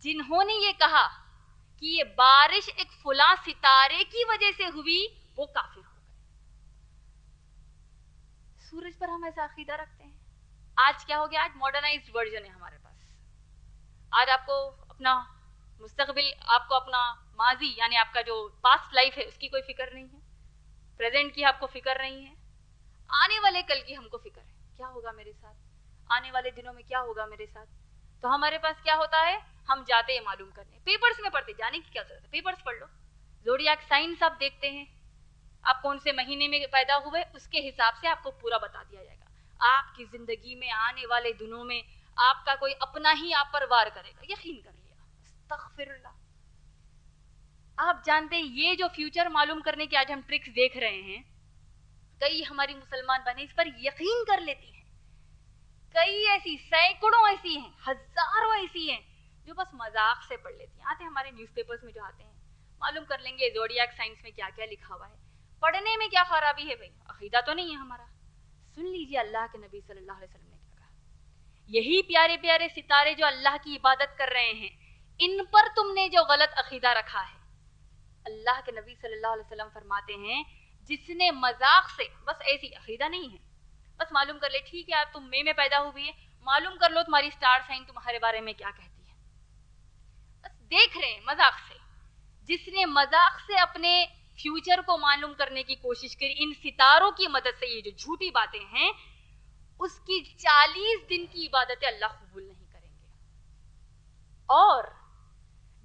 جنہوں نے یہ کہا کہ یہ بارش ایک فلاں ستارے کی وجہ سے ہوئی وہ کافر ہو گئے. سورج پر ہم ایسا عقیدہ رکھتے ہیں. آج کیا ہو گیا؟ آج ماڈرنائزڈ ورژن ہے ہمارے پاس. آج آپ کو اپنا مستقبل, آپ کو اپنا ماضی یعنی آپ کا جو پاسٹ لائف ہے اس کی کوئی فکر نہیں ہے, پریزنٹ کی آپ کو فکر نہیں ہے, آنے والے کل کی ہم کو فکر ہے. کیا ہوگا میرے ساتھ, آنے والے دنوں میں کیا ہوگا میرے ساتھ. تو ہمارے پاس کیا ہوتا ہے, ہم جاتے ہیں معلوم کرنے, پیپرز میں پڑھتے, جانے کی کیا ضرورت ہے, پیپرز پڑھ لو. زوڈیاک سائنس آپ دیکھتے ہیں, آپ کون سے مہینے میں پیدا ہوئے اس کے حساب سے آپ کو پورا بتا دیا جائے گا. آپ کی زندگی میں آنے والے دنوں میں آپ کا کوئی اپنا ہی آپ پر وار کرے گا, یقین کر لیا. استغفر اللہ. آپ جانتے ہیں یہ جو فیوچر معلوم کرنے کے آج ہم ٹرکس دیکھ رہے ہیں, کئی ہماری مسلمان بہنیں اس پر یقین کر لیتی ہیں. کئی ایسی, سینکڑوں ایسی ہیں, ہزاروں ایسی ہیں جو بس مذاق سے پڑھ لیتی ہیں. آتے ہمارے نیوز پیپرز میں جو آتے ہیں, معلوم کر لیں گے زوڈیاک سائنس میں کیا کیا لکھا ہوا ہے. پڑھنے میں کیا خرابی ہے بھائی, عقیدہ تو نہیں ہے ہمارا. سن لیجیے اللہ کے نبی صلی اللہ علیہ وسلم نے کیا کہا. یہی پیارے پیارے ستارے جو اللہ کی عبادت کر رہے ہیں, ان پر تم نے جو غلط عقیدہ رکھا ہے, اللہ کے نبی صلی اللہ علیہ وسلم فرماتے ہیں جس نے مذاق سے, بس ایسی عقیدہ نہیں ہے, بس معلوم کر لے ٹھیک ہے یار تم مئی میں پیدا ہوئی ہے, معلوم کر لو تمہاری سٹار سائن تمہارے بارے میں کیا کہتی ہے, بس دیکھ رہے ہیں مذاق سے. جس نے مذاق سے اپنے فیوچر کو معلوم کرنے کی کوشش کری ان ستاروں کی مدد سے, یہ جو جھوٹی باتیں ہیں, اس کی 40 دن کی عبادتیں اللہ قبول نہیں کریں گے. اور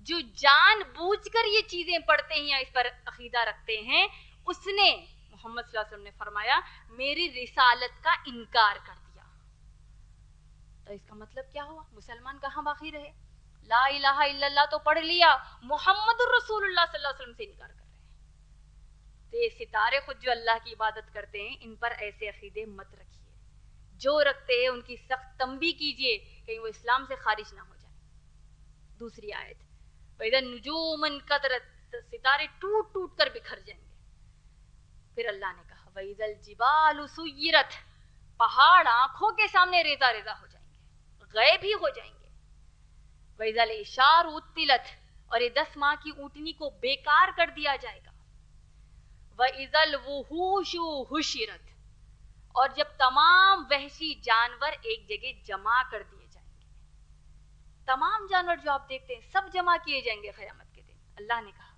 جو جان بوجھ کر یہ چیزیں پڑھتے ہیں یا اس پر عقیدہ رکھتے ہیں, اس نے محمد صلی اللہ علیہ وسلم نے فرمایا میری رسالت کا انکار کر دیا. تو اس کا مطلب کیا ہوا؟ مسلمان کہاں باقی رہے؟ لا الہ الا اللہ تو پڑھ لیا، محمد الرسول اللہ صلی اللہ علیہ وسلم سے انکار کر رہے ہیں۔ تو یہ ستارے خود جو اللہ کی عبادت کرتے ہیں، ان پر ایسے عقیدے مت رکھیے، جو رکھتے ہیں ان کی سخت تنبیہ کیجیے کہیں وہ اسلام سے خارج نہ ہو جائے۔ دوسری آیت، وَإِذَا النُّجُومُ انْكَدَرَتْ، ستارے ٹوٹ ٹوٹ کر بکھر جائیں گے۔ پھر اللہ نے کہا وَإِذَا الْجِبَالُ سُيِّرَتْ، پہاڑ آنکھوں کے سامنے ریزہ ریزہ ہو جائیں گے، غائب ہی ہو جائیں گے۔ وَإِذَا الْعِشَارُ عُطِّلَتْ، اور یہ 10 ماہ کی اونٹنی کو بیکار کر دیا جائے گا۔ وَإِذَا الْوُحُوشُ حُشِرَتْ، اور جب تمام وحشی جانور ایک جگہ جمع کر دیے جائیں گے۔ تمام جانور جو آپ دیکھتے ہیں سب جمع کیے جائیں گے قیامت کے دن، اللہ نے کہا۔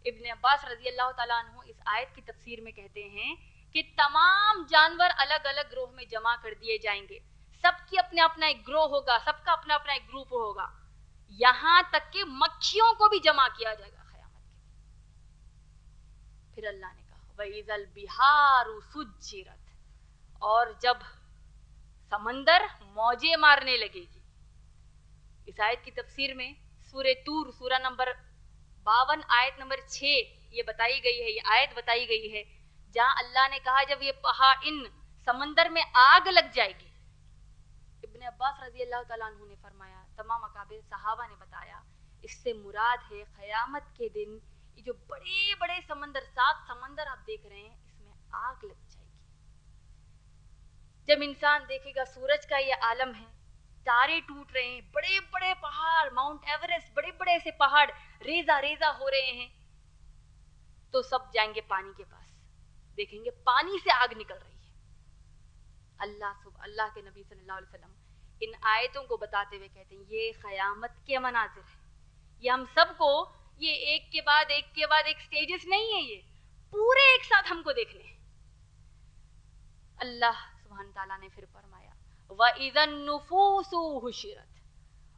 ابن عباس رضی اللہ تعالیٰ عنہ اس آیت کی تفسیر میں کہتے ہیں کہ تمام جانور الگ الگ گروہ میں جمع کر دیے جائیں گے، سب کی اپنا اپنا ایک گروہ ہوگا، سب کا اپنا اپنا ایک گروپ ہوگا، یہاں تک کہ مکھیوں کو بھی جمع کیا جائے گا قیامت کے دن۔ پھر اللہ نے کہا وَإِذَا الْبِحَارُ سُجِّرَتْ، اور جب سمندر موجیں مارنے لگے گی۔ اس آیت کی تفسیر میں سورہ طور سورہ نمبر 52 آیت نمبر 6 یہ بتائی گئی ہے، یہ آیت بتائی گئی ہے جہاں اللہ نے کہا جب یہ پہاڑ ان سمندر میں آگ لگ جائے گی۔ ابن عباس رضی اللہ تعالیٰ عنہ نے فرمایا، تمام اکابر صحابہ نے بتایا، اس سے مراد ہے قیامت کے دن یہ جو بڑے بڑے سمندر، 7 سمندر آپ دیکھ رہے ہیں، اس میں آگ لگ جائے گی۔ جب انسان دیکھے گا سورج کا یہ عالم ہے، تارے ٹوٹ رہے ہیں، بڑے بڑے پہاڑ، ماؤنٹ ایوریسٹ، بڑے بڑے سے پہاڑ ریزہ ریزہ ہو رہے ہیں، تو سب جائیں گے پانی کے پاس، دیکھیں گے پانی سے آگ نکل رہی ہے۔ اللہ کے نبی صلی اللہ علیہ وسلم ان آیتوں کو بتاتے ہوئے کہتے ہیں یہ قیامت کے مناظر ہیں، یہ ہم سب کو، یہ ایک کے بعد ایک کے بعد ایک سٹیجز نہیں ہے، یہ پورے ایک ساتھ ہم کو دیکھنے ہیں۔ اللہ سبحانہ تعالیٰ نے پھر فرمایا وَإِذَا النُّفُوسُ حُشِرَتْ،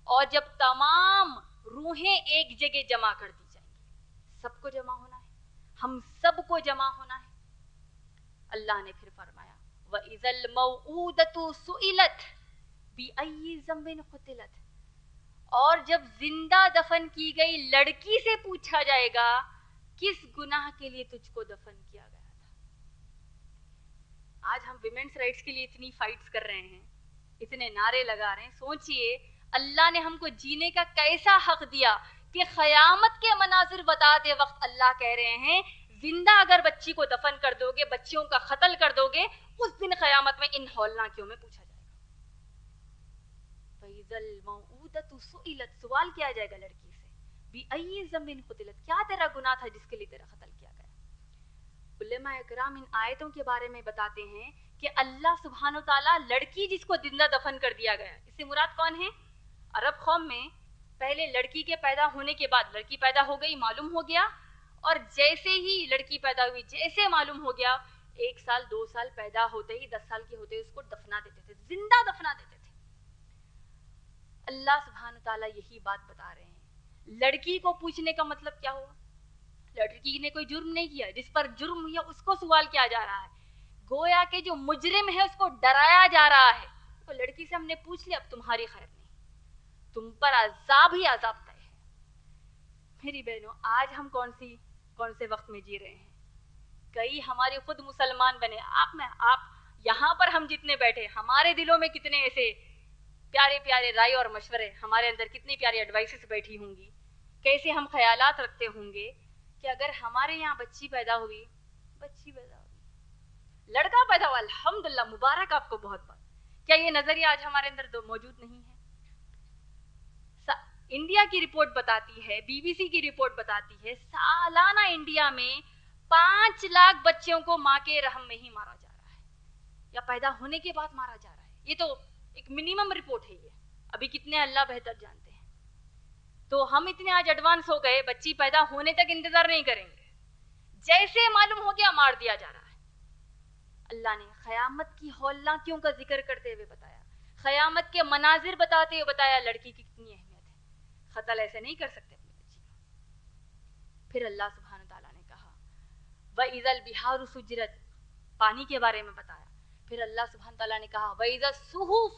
اور جب تمام روحیں ایک جگہ جمع کر دی جائیں گی، سب کو جمع ہونا ہے، ہم سب کو جمع ہونا ہے۔ اللہ نے پھر فرمایا وَإِذَا الْمَوْءُودَةُ سُئِلَتْ بِأَيِّ ذَنبٍ قُتِلَتْ، اور جب زندہ دفن کی گئی لڑکی سے پوچھا جائے گا کس گناہ کے لیے تجھ کو دفن کیا گیا تھا۔ آج ہم ویمنس رائٹس کے لیے اتنی فائٹس کر رہے ہیں، اتنے نعرے لگا رہے ہیں، سوچئے اللہ نے ہم کو جینے کا کیسا حق دیا کہ قیامت کے مناظر بتاتے وقت اللہ کہہ رہے ہیں زندہ اگر بچی کو دفن کر دو گے، بچیوں کا قتل کر دو گے، اس دن قیامت میں ان ہولناکیوں میں پوچھا جائے گا۔ فَإِذَا الْمَوْءُودَةُ سُئِلَتْ، سوال کیا جائے گا لڑکی سے، بِأَيِّ ذَنبٍ قُتِلَتْ، کیا تیرا گناہ تھا جس کے لیے تیرا قتل کیا گیا۔ علماء اکرام ان آیتوں کے بارے میں بتاتے ہیں کہ اللہ سبحانہ وتعالیٰ لڑکی جس کو زندہ دفن کر دیا گیا، اس سے مراد کون ہے؟ عرب قوم میں پہلے لڑکی کے پیدا ہونے کے بعد لڑکی پیدا ہو گئی، معلوم ہو گیا، اور جیسے ہی لڑکی پیدا ہوئی، جیسے معلوم ہو گیا، 1 سال 2 سال پیدا ہوتے ہی 10 سال کے ہوتے ہی اس کو دفنا دیتے تھے، زندہ دفنا دیتے تھے۔ اللہ سبحانہ تعالیٰ یہی بات بتا رہے ہیں، لڑکی کو پوچھنے کا مطلب کیا ہوا؟ لڑکی نے کوئی جرم نہیں کیا، جس پر جرم ہوا اس کو سوال کیا جا رہا ہے، گویا کہ جو مجرم ہے اس کو ڈرایا جا رہا ہے۔ تو لڑکی سے ہم نے پوچھ لیا اب تمہاری خیر نہیں، تم پر عذاب ہی عذاب طے ہے۔ میری بہنوں، آج ہم کون سے وقت میں جی رہے ہیں؟ کئی ہمارے خود مسلمان بنے، آپ یہاں پر ہم جتنے بیٹھے، ہمارے دلوں میں کتنے ایسے پیارے پیارے رائے اور مشورے، ہمارے اندر کتنی پیاری ایڈوائسز بیٹھی ہوں گی، کیسے ہم خیالات رکھتے ہوں گے کہ اگر ہمارے یہاں بچی پیدا ہوئی، لڑکا پیدا ہوا، الحمدللہ، مبارک آپ کو بہت بہت۔ کیا یہ نظریہ آج ہمارے اندر موجود نہیں ہے؟ انڈیا کی رپورٹ بتاتی ہے، BBC کی رپورٹ بتاتی ہے، سالانہ انڈیا میں 5 لاکھ بچوں کو ماں کے رحم میں ہی مارا جا رہا ہے، یا پیدا ہونے کے بعد مارا جا رہا ہے۔ یہ تو ایک منیمم رپورٹ ہے، یہ ابھی کتنے اللہ بہتر جانتے ہیں۔ تو ہم اتنے آج ایڈوانس ہو گئے، بچی پیدا ہونے تک انتظار نہیں کریں گے، جیسے معلوم ہو گیا مار دیا جا رہا ہے۔ اللہ نے قیامت کی ہولناکیوں کا ذکر کرتے ہوئے بتایا، قیامت کے مناظر بتاتے ہوئے بتایا لڑکی کی کتنی اہمیت ہے، قتل ایسے نہیں کر سکتے اپنی بچی کا۔ پھر اللہ سبحانہ تعالیٰ نے کہا وَإِذَا الْبِحَارُ سُجِّرَتْ، پانی کے بارے میں بتایا۔ پھر اللہ سبحانہ تعالیٰ نے کہا وَإِذَا الصُّحُفُ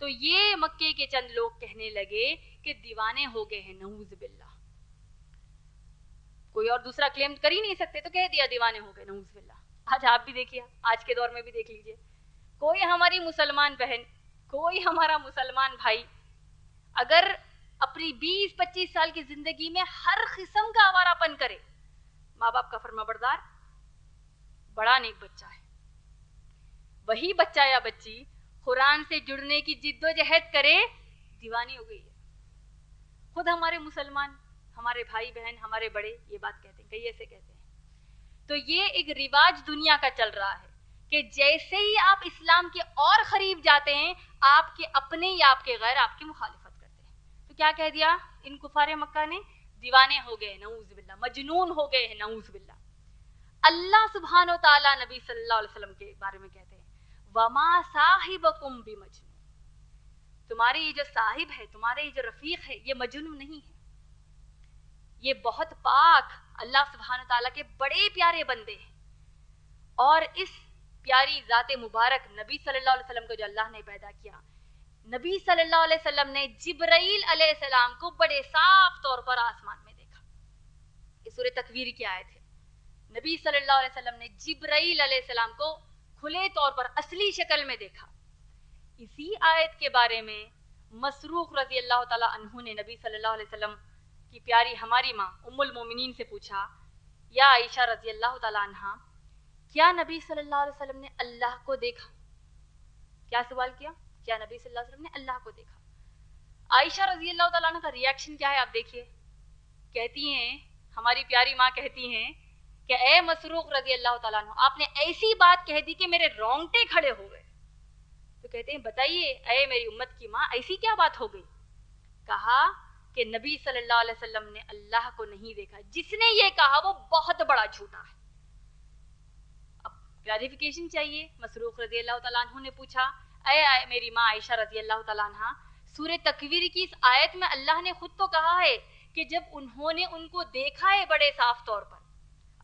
تو یہ مکے کے چند لوگ کہنے لگے کہ دیوانے ہو گئے ہیں، نعوذ باللہ. کوئی اور دوسرا کلیم کر ہی نہیں سکتے تو کہہ دیا دیوانے ہو گئے، نعوذ باللہ. آج آپ بھی دیکھیے، آج کے دور میں بھی دیکھ لیجئے، کوئی ہماری مسلمان بہن، کوئی ہمارا مسلمان بھائی اگر اپنی 20-25 سال کی زندگی میں ہر قسم کا آوارہ پن کرے، ماں باپ کا فرما بردار، بڑا نیک بچہ ہے، وہی بچہ یا بچی قرآن سے جڑنے کی جد و جہد کرے، دیوانی ہو گئی ہے. خود ہمارے مسلمان، ہمارے بھائی بہن، ہمارے بڑے یہ بات کہتے ہیں، کئی ایسے کہتے ہیں. تو یہ ایک رواج دنیا کا چل رہا ہے کہ جیسے ہی آپ اسلام کے اور قریب جاتے ہیں، آپ کے اپنے یا آپ کے غیر آپ کی مخالفت کرتے ہیں. تو کیا کہہ دیا ان کفار مکہ نے؟ دیوانے ہو گئے، نعوذ باللہ، مجنون ہو گئے ہیں، نعوذ باللہ. اللہ سبحانہ و تعالیٰ نبی صلی اللہ علیہ وسلم کے بارے میں کہتے ہیں وَمَا صَاحِبَكُمْ بِمَجْنُونٍ، تمہارے یہ جو صاحب ہے، تمہارے یہ جو رفیق ہے، یہ مجنون نہیں ہے، یہ بہت پاک اللہ سبحانہ و تعالیٰ کے بڑے پیارے بندے ہیں. اور اس پیاری ذات مبارک نبی صلی اللہ علیہ وسلم کو جو اللہ نے پیدا کیا، نبی صلی اللہ علیہ وسلم نے جبرائیل علیہ السلام کو بڑے صاف طور پر آسمان میں دیکھا. یہ سورہ تکویر کی آیت ہے. نبی صلی اللہ علیہ وسلم نے جبرائیل علیہ السلام کو کھلے طور پر اصلی شکل میں دیکھا. اسی آیت کے بارے میں مسروق رضی اللہ تعالیٰ عنہ نے نبی صلی اللہ علیہ وسلم کی پیاری ہماری ماں ام المومنین سے پوچھا، یا عائشہ رضی اللہ تعالیٰ عنہ، کیا نبی صلی اللہ علیہ وسلم نے اللہ کو دیکھا؟ کیا سوال کیا؟ کیا نبی صلی اللہ علیہ وسلم نے اللہ کو دیکھا؟ عائشہ رضی اللہ تعالیٰ عنہ کا ریاکشن کیا ہے آپ دیکھیے. کہتی ہیں، ہماری پیاری ماں کہتی ہیں کہ اے مسروق رضی اللہ تعالیٰ عنہ، آپ نے ایسی بات کہہ دی کہ میرے رونگٹے کھڑے ہو گئے. تو کہتے ہیں بتائیے اے میری امت کی ماں، ایسی کیا بات ہو گئی؟ کہا کہ نبی صلی اللہ علیہ وسلم نے اللہ کو نہیں دیکھا. جس نے یہ کہا وہ بہت بڑا جھوٹا ہے. اب کلیریفیکیشن چاہیے. مسروق رضی اللہ تعالیٰ عنہ نے پوچھا، اے میری ماں عائشہ رضی اللہ تعالیٰ عنہ، سورہ تکویر کی اس آیت میں اللہ نے خود تو کہا ہے کہ جب انہوں نے ان کو دیکھا ہے بڑے صاف طور پر.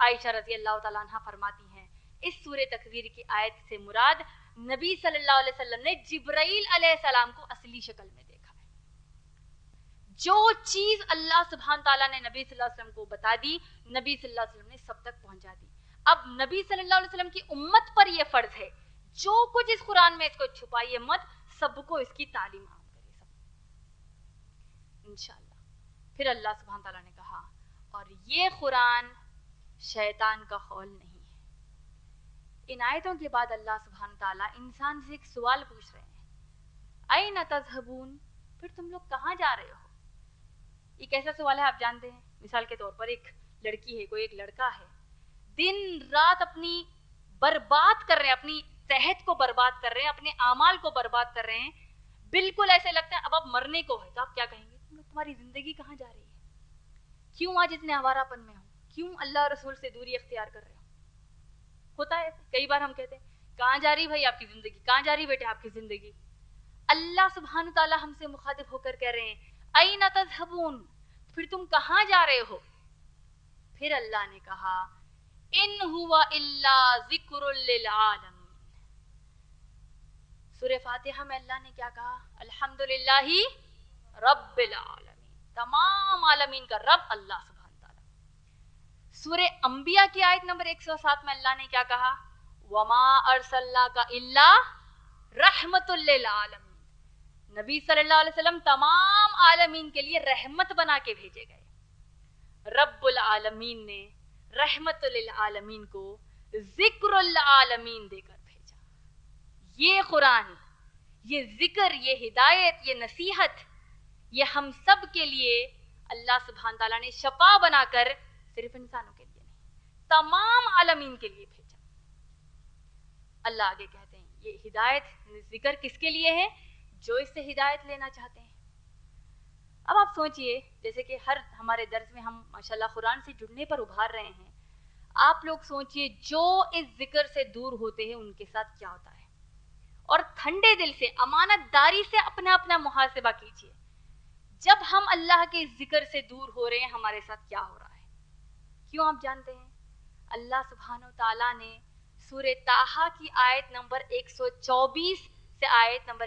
عائشہ رضی اللہ تعالیٰ عنہ فرماتی ہیں اس سورہ تکویر کی آیت سے مراد نبی صلی اللہ علیہ وسلم نے جبرائیل علیہ السلام کو اصلی شکل میں دیکھا ہے. جو چیز اللہ سبحانہ تعالیٰ نے نبی صلی اللہ علیہ وسلم کو بتا دی، نبی صلی اللہ علیہ وسلم نے سب تک پہنچا دی. اب نبی صلی اللہ علیہ وسلم کی امت پر یہ فرض ہے، جو کچھ اس قرآن میں اس کو چھپائیے مت، سب کو اس کی تعلیم عام کرے، سب انشاءاللہ. پھر اللہ سبحانہ تعالیٰ نے کہا اور یہ قرآن شیطان کا قول نہیں ہے. ان آیتوں کے بعد اللہ سبحانہ تعالیٰ انسان سے ایک سوال پوچھ رہے ہیں، این تذہبون، پھر تم لوگ کہاں جا رہے ہو؟ یہ کیسا سوال ہے آپ جانتے ہیں. مثال کے طور پر ایک لڑکی ہے، کوئی ایک لڑکا ہے، دن رات اپنی برباد کر رہے ہیں، اپنی صحت کو برباد کر رہے ہیں، اپنے اعمال کو برباد کر رہے ہیں. بالکل ایسے لگتا ہے اب مرنے کو ہے. تو آپ کیا کہیں گے؟ تمہاری زندگی کہاں جا رہی ہے؟ کیوں آج اتنے آوارہ پن میں ہو؟ کیوں اللہ رسول سے دوری اختیار کر رہے ہو؟ ہوتا ہے کئی بار ہم کہتے ہیں کہاں جا رہی بھائی آپ کی زندگی، کہاں جا رہی بیٹے آپ کی زندگی؟ اللہ سبحانہ تعالیٰ ہم سے مخاطب ہو کر کہہ رہے ہیں این تذہبون، پھر تم کہاں جا رہے ہو؟ پھر اللہ نے کہا ان ہوا الا ذکر للعالمین. سورہ فاتحہ میں اللہ نے کیا کہا؟ الحمدللہ رب العالمین، تمام عالمین کا رب اللہ سبحانہ تعالیٰ. سورہ انبیاء کی آیت نمبر 107 میں اللہ نے کیا کہا؟ وما ارسلناک الا رحمت للعالمین. نبی صلی اللہ علیہ وسلم تمام عالمین کے لیے رحمت بنا کے بھیجے گئے. رب العالمین نے رحمت للعالمین کو ذکر العالمین دے کر بھیجا. یہ قرآن، یہ ذکر، یہ ہدایت، یہ نصیحت، یہ ہم سب کے لیے اللہ سبحانہ تعالیٰ نے شفا بنا کر صرف انسانوں کے لیے نہیں، تمام عالمین کے لیے بھیجا. اللہ آگے کہتے ہیں یہ ہدایت، ذکر کس کے لیے ہے؟ جو اس سے ہدایت لینا چاہتے ہیں. اب آپ سوچئے، جیسے کہ ہر ہمارے درس میں ہم ماشاءاللہ قرآن سے جڑنے پر ابھار رہے ہیں، آپ لوگ سوچئے جو اس ذکر سے دور ہوتے ہیں ان کے ساتھ کیا ہوتا ہے. اور ٹھنڈے دل سے، امانت داری سے اپنا اپنا محاسبہ کیجئے. جب ہم اللہ کے ذکر سے دور ہو رہے ہیں ہمارے ساتھ کیا ہو رہا ہے؟ کیوں آپ جانتے ہیں؟ اللہ سبحانہ وتعالیٰ نے سورہ طٰہٰ کی آیت نمبر 124 سے آیت نمبر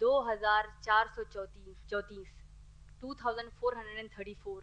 2434, 2434,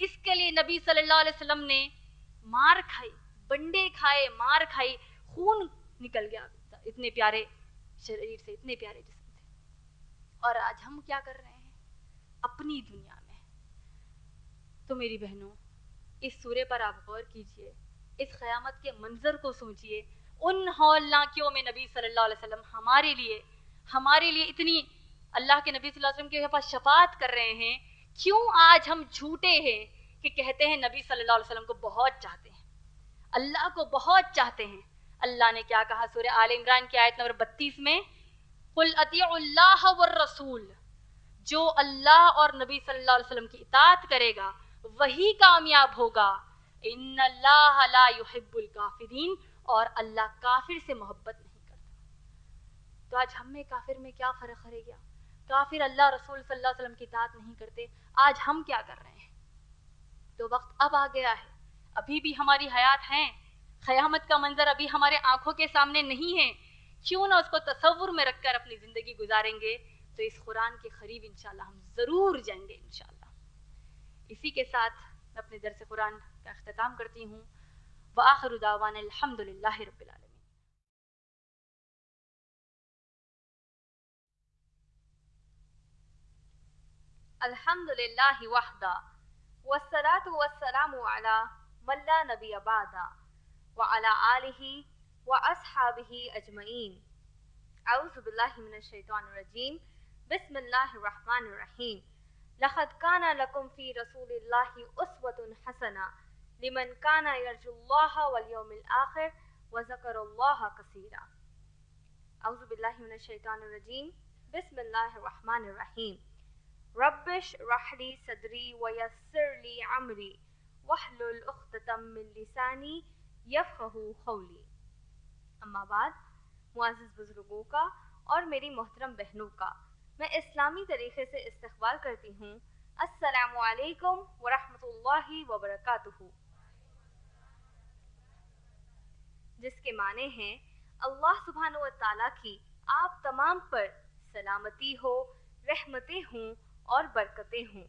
اس کے لیے نبی صلی اللہ علیہ وسلم نے مار کھائی، بنڈے کھائے، مار کھائی، خون نکل گیا اتنے پیارے شریر سے، اتنے پیارے جسم سے. اور آج ہم کیا کر رہے ہیں اپنی دنیا میں؟ تو میری بہنوں، اس سورے پر آپ غور کیجئے، اس قیامت کے منظر کو سوچئے. ان ہولناکیوں میں نبی صلی اللہ علیہ وسلم ہمارے لیے اتنی اللہ کے نبی صلی اللہ علیہ وسلم کے پاس شفاعت کر رہے ہیں. کیوں آج ہم جھوٹے ہیں کہ کہتے ہیں نبی صلی اللہ علیہ وسلم کو بہت چاہتے ہیں، اللہ کو بہت چاہتے ہیں؟ اللہ نے کیا کہا سورہ آل عمران کی آیت نمبر 32 میں؟ قُلْ أَطِيعُوا اللَّهَ وَالرَّسُولَ، جو اللہ اور نبی صلی اللہ علیہ وسلم کی اطاعت کرے گا وہی کامیاب ہوگا. ان اللہ لا يحب الکافرین، اور اللہ کافر سے محبت نہیں کرتا. تو آج ہم میں کافر میں کیا فرق رہ گیا؟ کافر اللہ رسول صلی اللہ علیہ وسلم کی اطاعت نہیں کرتے، آج ہم کیا کر رہے ہیں؟ تو وقت اب آ گیا ہے، ابھی بھی ہماری حیات ہیں، قیامت کا منظر ابھی ہمارے آنکھوں کے سامنے نہیں ہے. کیوں نہ اس کو تصور میں رکھ کر اپنی زندگی گزاریں گے تو اس قرآن کے قریب انشاءاللہ ہم ضرور جائیں گے انشاءاللہ. اسی کے ساتھ میں اپنے درس قرآن کا اختتام کرتی ہوں. وآخر دعوانا الحمدللہ رب العالمین. الحمدللہ وحدہ والصلاة والسلام علی من لا نبی بعدہ وعلی آلہ واصحابہ اجمعین. اعوذ باللہ من الشیطان الرجیم. بسم اللہ الرحمن الرحیم. لقد کان لکم فی رسول اللہ اسوۃ حسنہ لمن کان یرجو اللہ والیوم الآخر وذکر اللہ کثیرا. اعوذ باللہ من الشیطان الرجیم. بسم اللہ الرحمن الرحیم. رب اشرح لی صدری ویسر لی امری واحلل عقدۃ من لسانی یفقہوا قولی. اما بعد، معزز بزرگوں کا اور میری محترم بہنوں کا میں اسلامی طریقے سے استقبال کرتی ہوں. السلام علیکم ورحمۃ اللہ وبرکاتہ، جس کے معنی ہیں اللہ سبحانہ و تعالیٰ کی آپ تمام پر سلامتی ہو، رحمتیں ہوں اور برکتیں ہوں.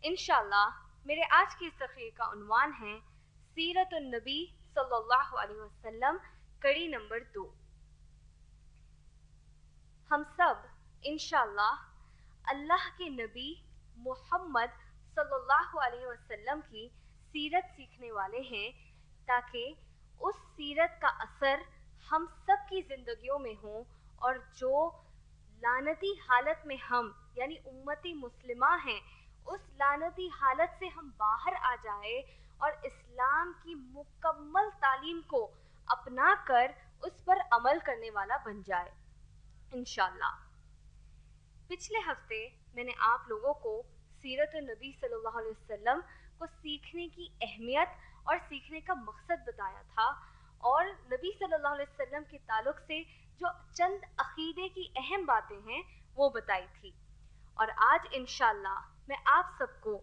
انشاءاللہ میرے آج کی اس تقریر کا عنوان ہے سیرت النبی صلی اللہ علیہ وسلم، کڑی نمبر 2. ہم سب انشاءاللہ اللہ کے نبی محمد صلی اللہ علیہ وسلم کی سیرت سیکھنے والے ہیں، تاکہ اس سیرت کا اثر ہم سب کی زندگیوں میں ہو، اور جو لعنتی حالت میں ہم یعنی امتی مسلمہ ہیں، اس لعنتی حالت سے ہم باہر آ جائے اور اسلام کی مکمل تعلیم کو اپنا کر اس پر عمل کرنے والا بن جائے انشاءاللہ. پچھلے ہفتے میں نے آپ لوگوں کو سیرت النبی صلی اللہ علیہ وسلم کو سیکھنے کی اہمیت اور سیکھنے کا مقصد بتایا تھا، اور نبی صلی اللہ علیہ وسلم کے تعلق سے جو چند عقیدے کی اہم باتیں ہیں وہ بتائی تھی. اور آج انشاءاللہ میں آپ سب کو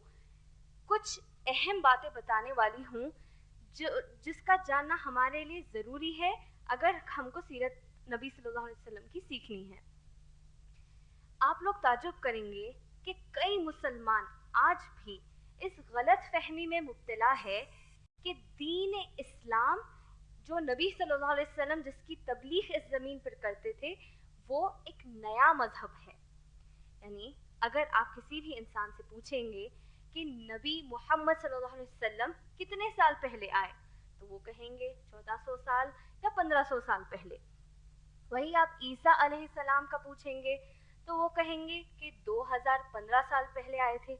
کچھ اہم باتیں بتانے والی ہوں جس کا جاننا ہمارے لیے ضروری ہے اگر ہم کو سیرت نبی صلی اللہ علیہ وسلم کی سیکھنی ہے. آپ لوگ تعجب کریں گے کہ کئی مسلمان آج بھی اس غلط فہمی میں مبتلا ہے کہ دین اسلام جو نبی صلی اللہ علیہ وسلم جس کی تبلیغ اس زمین پر کرتے تھے وہ ایک نیا مذہب ہے. یعنی اگر آپ کسی بھی انسان سے پوچھیں گے کہ نبی محمد صلی اللہ علیہ وسلم کتنے سال پہلے آئے تو وہ کہیں گے 1400 سال یا 1500 سال پہلے. وہی آپ عیسیٰ علیہ السلام کا پوچھیں گے تو وہ کہیں گے کہ 2015 سال پہلے آئے تھے.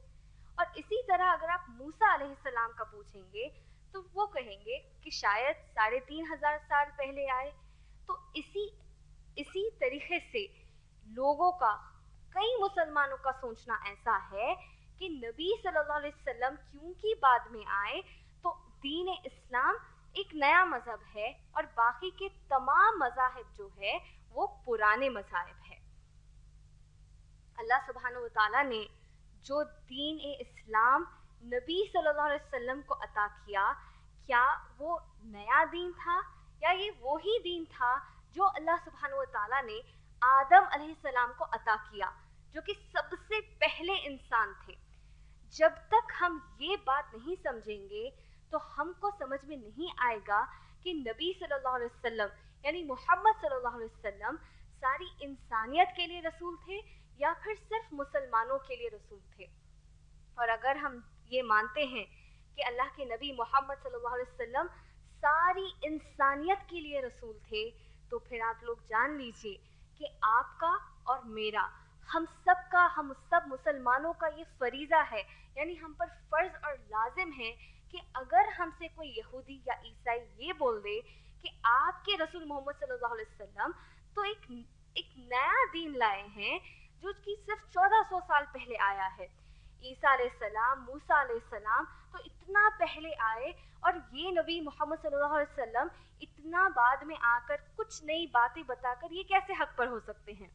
اور اسی طرح اگر آپ موسیٰ علیہ السلام کا پوچھیں گے تو وہ کہیں گے کہ شاید 3500 سال پہلے آئے. تو اسی طریقے سے لوگوں کا، کئی مسلمانوں کا سوچنا ایسا ہے کہ نبی صلی اللہ علیہ وسلم کیونکہ بعد میں آئے تو دین اسلام ایک نیا مذہب ہے اور باقی کے تمام مذاہب جو ہے وہ پرانے مذاہب ہے. اللہ سبحانہ و تعالیٰ نے جو دین اسلام نبی صلی اللہ علیہ وسلم کو عطا کیا، کیا وہ نیا دین تھا یا یہ وہی دین تھا جو اللہ سبحانہ و تعالیٰ نے آدم علیہ السلام کو عطا کیا، جو کہ سب سے پہلے انسان تھے. جب تک ہم یہ بات نہیں سمجھیں گے تو ہم کو سمجھ میں نہیں آئے گا کہ نبی صلی اللہ علیہ وسلم یعنی محمد صلی اللہ علیہ وسلم ساری انسانیت کے لیے رسول تھے یا پھر صرف مسلمانوں کے لیے رسول تھے. اور اگر ہم یہ مانتے ہیں کہ اللہ کے نبی محمد صلی اللہ علیہ وسلم ساری انسانیت کے لیے رسول تھے تو پھر آپ لوگ جان لیجئے کہ آپ کا اور میرا ہم سب مسلمانوں کا یہ فریضہ ہے، یعنی ہم پر فرض اور لازم ہے کہ اگر ہم سے کوئی یہودی یا عیسائی یہ بول دے کہ آپ کے رسول محمد صلی اللہ علیہ وسلم تو ایک نیا دین لائے ہیں جو کہ صرف 1400 سال پہلے آیا ہے. عیسیٰ علیہ السلام، موسیٰ علیہ السلام تو اتنا پہلے آئے، اور یہ نبی محمد صلی اللہ علیہ وسلم اتنا بعد میں آ کر کچھ نئی باتیں بتا کر یہ کیسے حق پر ہو سکتے ہیں؟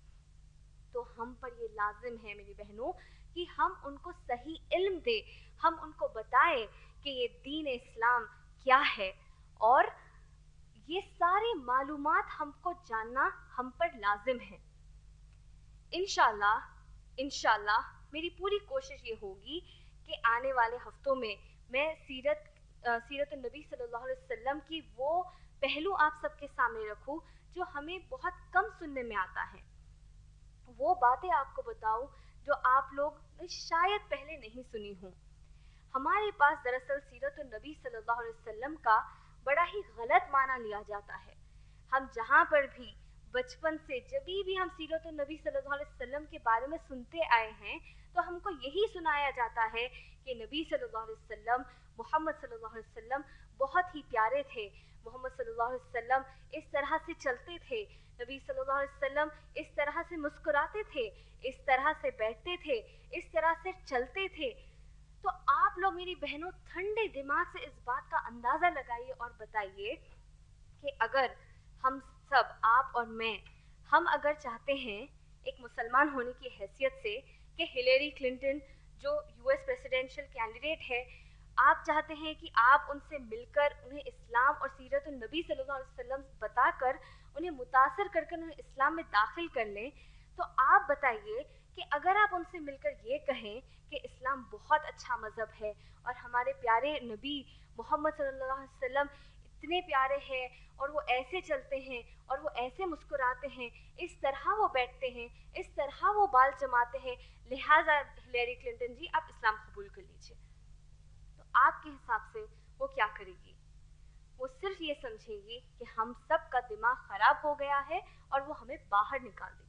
تو ہم پر یہ لازم ہے میری بہنوں کہ ہم ان کو صحیح علم دیں، ہم ان کو بتائیں کہ یہ دین اسلام کیا ہے، اور یہ سارے معلومات ہم کو جاننا ہم پر لازم ہے. انشاءاللہ میری پوری کوشش یہ ہوگی کہ آنے والے ہفتوں میں سیرت النبی صلی اللہ علیہ وسلم کی وہ پہلو آپ سب کے سامنے رکھوں جو ہمیں بہت کم سننے میں آتا ہے، وہ باتیں آپ کو بتاؤں جو آپ لوگ شاید پہلے نہیں سنی ہوں. ہمارے پاس دراصل سیرت النبی صلی اللہ علیہ وسلم کا بڑا ہی غلط معنی لیا جاتا ہے. ہم جہاں پر بھی بچپن سے جب بھی ہم سیرت النبی صلی اللہ علیہ وسلم کے بارے میں سنتے آئے ہیں تو ہم کو یہی سنایا جاتا ہے کہ نبی صلی اللہ علیہ وسلم، محمد صلی اللہ علیہ وسلم بہت ہی پیارے تھے، محمد صلی اللہ علیہ وسلم اس طرح سے چلتے تھے، نبی صلی اللہ علیہ وسلم اس طرح سے مسکراتے تھے، اس طرح سے بیٹھتے تھے، اس طرح سے چلتے تھے. تو آپ لوگ میری بہنوں ٹھنڈے دماغ سے اس بات کا اندازہ لگائیے اور بتائیے کہ اگر ہم سب، آپ اور میں، ہم اگر چاہتے ہیں ایک مسلمان ہونے کی حیثیت سے کہ ہلیری کلنٹن جو US پریسیڈینشل کینڈیڈیٹ ہے، آپ چاہتے ہیں کہ آپ ان سے مل کر انہیں اسلام اور سیرت النبی صلی اللہ علیہ وسلم بتا کر انہیں متاثر کر انہیں اسلام میں داخل کر لیں، تو آپ بتائیے کہ اگر آپ ان سے مل کر یہ کہیں کہ اسلام بہت اچھا مذہب ہے اور ہمارے پیارے نبی محمد صلی اللہ علیہ وسلم اتنے پیارے ہیں اور وہ ایسے چلتے ہیں اور وہ ایسے مسکراتے ہیں، اس طرح وہ بیٹھتے ہیں، اس طرح وہ بال جماتے ہیں، لہٰذا ہلیری کلنٹن جی آپ اسلام قبول کر لیجیے، تو آپ کے حساب سے وہ کیا کرے گی؟ وہ صرف یہ سمجھے گی کہ ہم سب کا دماغ خراب ہو گیا ہے اور وہ ہمیں باہر نکال دے گی.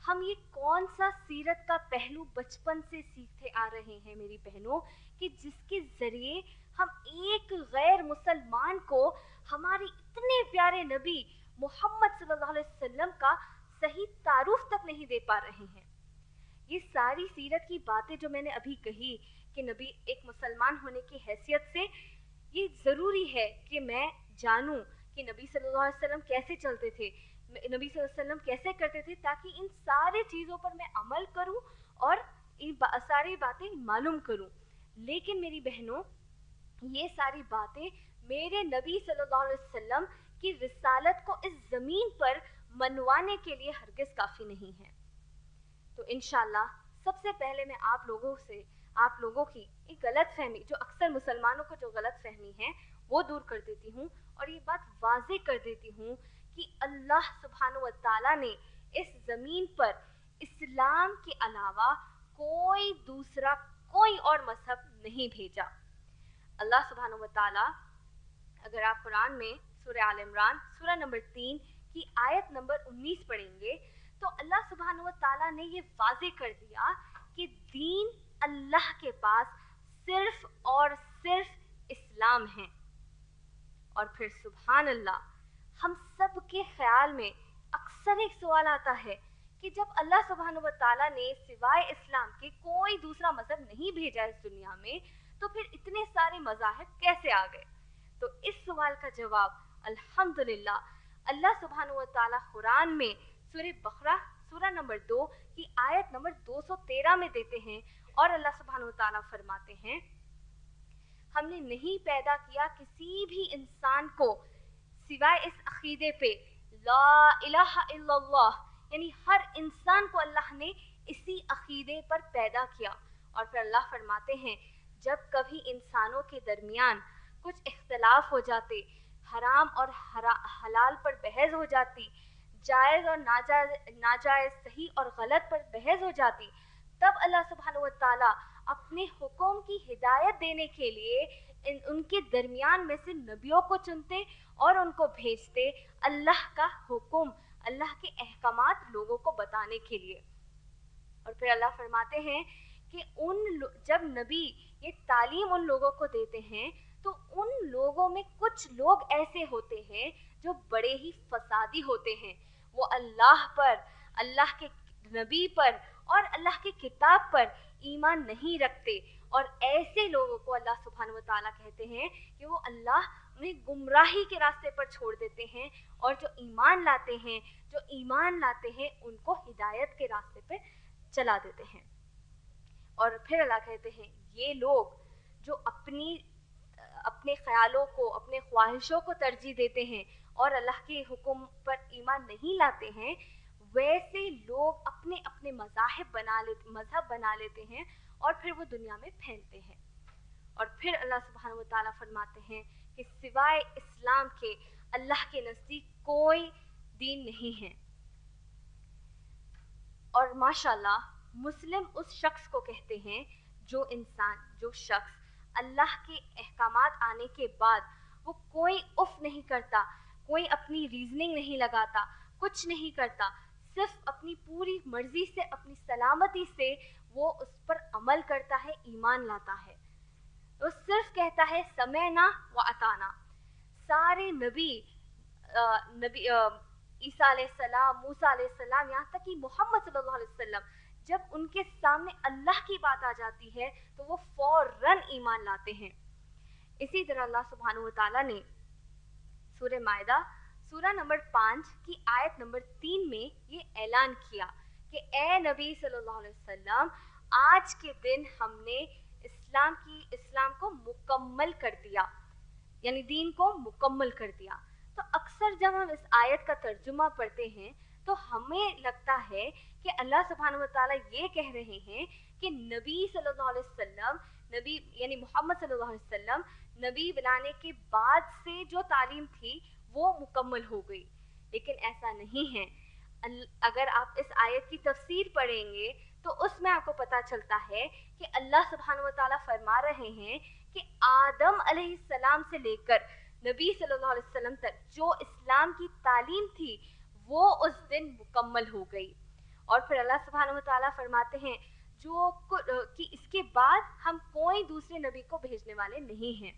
ہم یہ کون سا سیرت کا پہلو بچپن سے سیکھتے آ رہے ہیں میری بہنوں کہ جس کے ذریعے ہم ایک غیر مسلمان کو ہمارے اتنے پیارے نبی محمد صلی اللہ علیہ وسلم کا صحیح تعارف تک نہیں دے پا رہے ہیں. یہ ساری سیرت کی باتیں جو میں نے ابھی کہی کہ نبی ایک مسلمان ہونے کی حیثیت سے یہ ضروری ہے کہ میں جانوں کہ نبی صلی اللہ علیہ وسلم کیسے چلتے تھے، نبی صلی اللہ علیہ وسلم کیسے کرتے تھے، تاکہ ان سارے چیزوں پر میں عمل کروں اور ان ساری باتیں معلوم کروں. لیکن میری بہنوں یہ ساری باتیں میرے نبی صلی اللہ علیہ وسلم کی رسالت کو اس زمین پر منوانے کے لیے ہرگز کافی نہیں ہے. تو انشاءاللہ سب سے پہلے میں آپ لوگوں کی ایک غلط فہمی جو اکثر مسلمانوں کو جو غلط فہمی ہے وہ دور کر دیتی ہوں اور یہ بات واضح کر دیتی ہوں کہ اللہ سبحانہ و تعالیٰ نے اس زمین پر اسلام کے علاوہ کوئی اور مذہب نہیں بھیجا. اللہ سبحانہ و تعالیٰ اگر آپ قرآن میں سورہ آل عمران سورہ نمبر 3 کی آیت نمبر 19 پڑھیں گے تو اللہ سبحانہ و تعالیٰ نے یہ واضح کر دیا کہ دین اللہ کے پاس صرف اور صرف اسلام ہے. اور پھر سبحان اللہ ہم سب کے خیال میں اکثر ایک سوال آتا ہے کہ جب اللہ سبحانہ و تعالیٰ نے سوائے اسلام کے کوئی دوسرا مذہب نہیں بھیجا اس دنیا میں تو پھر اتنے سارے مذاہب کیسے آ گئے؟ تو اس سوال کا جواب الحمدللہ اللہ سبحانہ و تعالیٰ قرآن میں سورہ بقرہ سورہ نمبر 2 کی آیت نمبر 213 میں دیتے ہیں اور اللہ سبحانہ و تعالیٰ فرماتے ہیں ہم نے نہیں پیدا کیا کسی بھی انسان کو سوائے اس عقیدے پہ لا الہ الا اللہ، یعنی ہر انسان کو اللہ نے اسی عقیدے پر پیدا کیا. اور پھر اللہ فرماتے ہیں جب کبھی انسانوں کے درمیان کچھ اختلاف ہو جاتے، حرام اور حلال پر بحث ہو جاتی، جائز اور ناجائز، صحیح اور غلط پر بحث ہو جاتی، تب اللہ سبحانہ و تعالیٰ اپنے حکم کی ہدایت دینے کے لیے ان کے درمیان میں سے نبیوں کو چنتے اور ان کو بھیجتے اللہ کا حکم، اللہ کے احکامات لوگوں کو بتانے کے لیے۔ اور پھر اللہ فرماتے ہیں کہ جب نبی یہ تعلیم ان لوگوں کو دیتے ہیں تو ان لوگوں میں کچھ لوگ ایسے ہوتے ہیں جو بڑے ہی فسادی ہوتے ہیں، وہ اللہ پر، اللہ کے نبی پر اور اللہ کی کتاب پر ایمان نہیں رکھتے، اور ایسے لوگوں کو اللہ سبحانہ و تعالیٰ کہتے ہیں کہ وہ اللہ انہیں گمراہی کے راستے پر چھوڑ دیتے ہیں، اور جو ایمان لاتے ہیں ان کو ہدایت کے راستے پر چلا دیتے ہیں۔ اور پھر اللہ کہتے ہیں یہ لوگ جو اپنے خیالوں کو، اپنے خواہشوں کو ترجیح دیتے ہیں اور اللہ کے حکم پر ایمان نہیں لاتے ہیں، ویسے لوگ اپنے اپنے مذہب بنا لیتے ہیں اور پھر وہ دنیا میں پھیلتے ہیں۔ اور پھر اللہ سبحانہ و تعالیٰ فرماتے ہیں کہ سوائے اسلام کے اللہ کے نزدیک کوئی دین نہیں ہے۔ اور ماشاءاللہ مسلم اس شخص کو کہتے ہیں جو شخص اللہ کے احکامات آنے کے بعد وہ کوئی اف نہیں کرتا، کوئی اپنی ریزننگ نہیں لگاتا، کچھ نہیں کرتا، صرف اپنی پوری مرضی سے، اپنی سلامتی سے وہ اس پر عمل کرتا ہے، ایمان لاتا ہے۔ وہ صرف کہتا ہے سمعنا و اطعنا۔ سارے نبی عیسیٰ علیہ السلام، موسیٰ علیہ السلام، یہاں تک کہ محمد صلی اللہ علیہ وسلم، جب ان کے سامنے اللہ کی بات آ جاتی ہے تو وہ فوراً ایمان لاتے ہیں۔ اسی طرح اللہ سبحانہ و تعالیٰ نے سورہ مائدہ سورہ نمبر 5 کی آیت نمبر 3 میں یہ اعلان کیا کہ اے نبی صلی اللہ علیہ وسلم، آج کے دن ہم نے اسلام کو مکمل کر دیا، یعنی دین کو مکمل کر دیا۔ تو اکثر جب ہم اس آیت کا ترجمہ پڑھتے ہیں تو ہمیں لگتا ہے کہ اللہ سبحانہ و تعالیٰ یہ کہہ رہے ہیں کہ نبی صلی اللہ علیہ وسلم، نبی یعنی محمد صلی اللہ علیہ وسلم، نبی بنانے کے بعد سے جو تعلیم تھی وہ مکمل ہو گئی، لیکن ایسا نہیں ہے۔ اگر آپ اس آیت کی تفسیر پڑھیں گے تو اس میں آپ کو پتہ چلتا ہے کہ اللہ سبحانہ و تعالیٰ فرما رہے ہیں کہ آدم علیہ السلام سے لے کر نبی صلی اللہ علیہ وسلم تک جو اسلام کی تعلیم تھی وہ اس دن مکمل ہو گئی۔ اور پھر اللہ سبحانہ و تعالیٰ فرماتے ہیں کہ اس کے بعد ہم کوئی دوسرے نبی کو بھیجنے والے نہیں ہیں۔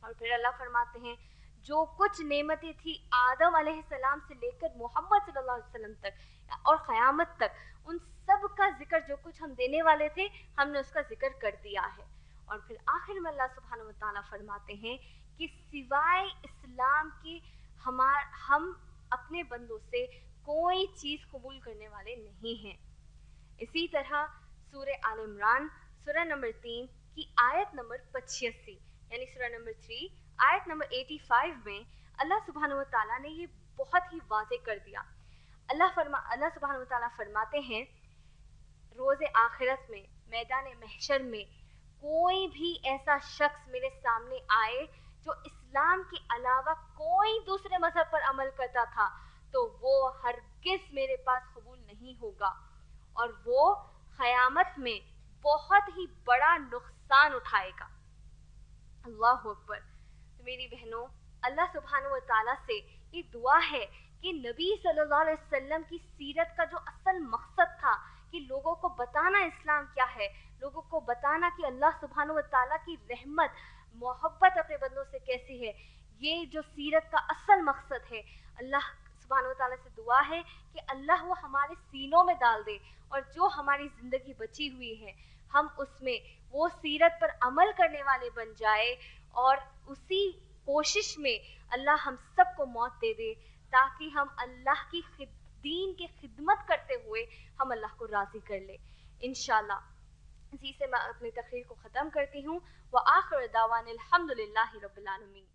اور پھر اللہ فرماتے ہیں جو کچھ نعمتیں تھی آدم علیہ السلام سے لے کر محمد صلی اللہ علیہ وسلم تک اور قیامت تک، ان سب کا ذکر جو کچھ ہم دینے والے تھے ہم نے اس کا ذکر کر دیا ہے۔ اور پھر آخر میں اللہ سبحانہ و تعالیٰ فرماتے ہیں کہ سوائے اسلام کے ہم اپنے بندوں سے کوئی چیز قبول کرنے والے نہیں ہیں۔ اسی طرح سورہ آل عمران سورہ نمبر 3 کی آیت نمبر 85 یعنی سورہ نمبر 3 آیت نمبر 85 میں اللہ سبحانہ و تعالیٰ نے یہ بہت ہی واضح کر دیا۔ اللہ سبحانہ و تعالیٰ فرماتے ہیں روز آخرت میں، میدان محشر میں کوئی بھی ایسا شخص میرے سامنے آئے جو اسلام کے علاوہ کوئی دوسرے مذہب پر عمل کرتا تھا تو وہ ہرگز میرے پاس قبول نہیں ہوگا، اور وہ قیامت میں بہت ہی بڑا نقصان اٹھائے گا۔ اللہ اکبر۔ تو میری بہنوں، اللہ سبحانہ و تعالیٰ سے یہ دعا ہے کہ نبی صلی اللہ علیہ وسلم کی سیرت کا جو اصل مقصد تھا کہ لوگوں کو بتانا اسلام کیا ہے، لوگوں کو بتانا کہ اللہ سبحانہ و تعالیٰ کی رحمت، محبت اپنے بندوں سے کیسی ہے، یہ جو سیرت کا اصل مقصد ہے، اللہ سبحانہ و تعالیٰ سے دعا ہے کہ اللہ وہ ہمارے سینوں میں ڈال دے، اور جو ہماری زندگی بچی ہوئی ہے ہم اس میں وہ سیرت پر عمل کرنے والے بن جائے، اور اسی کوشش میں اللہ ہم سب کو موت دے دے تاکہ ہم اللہ کی دین کی خدمت کرتے ہوئے ہم اللہ کو راضی کر لیں انشاءاللہ۔ اسی سے میں اپنی تقریر کو ختم کرتی ہوں۔ وآخر دعوانا الحمدللہ رب العالمین۔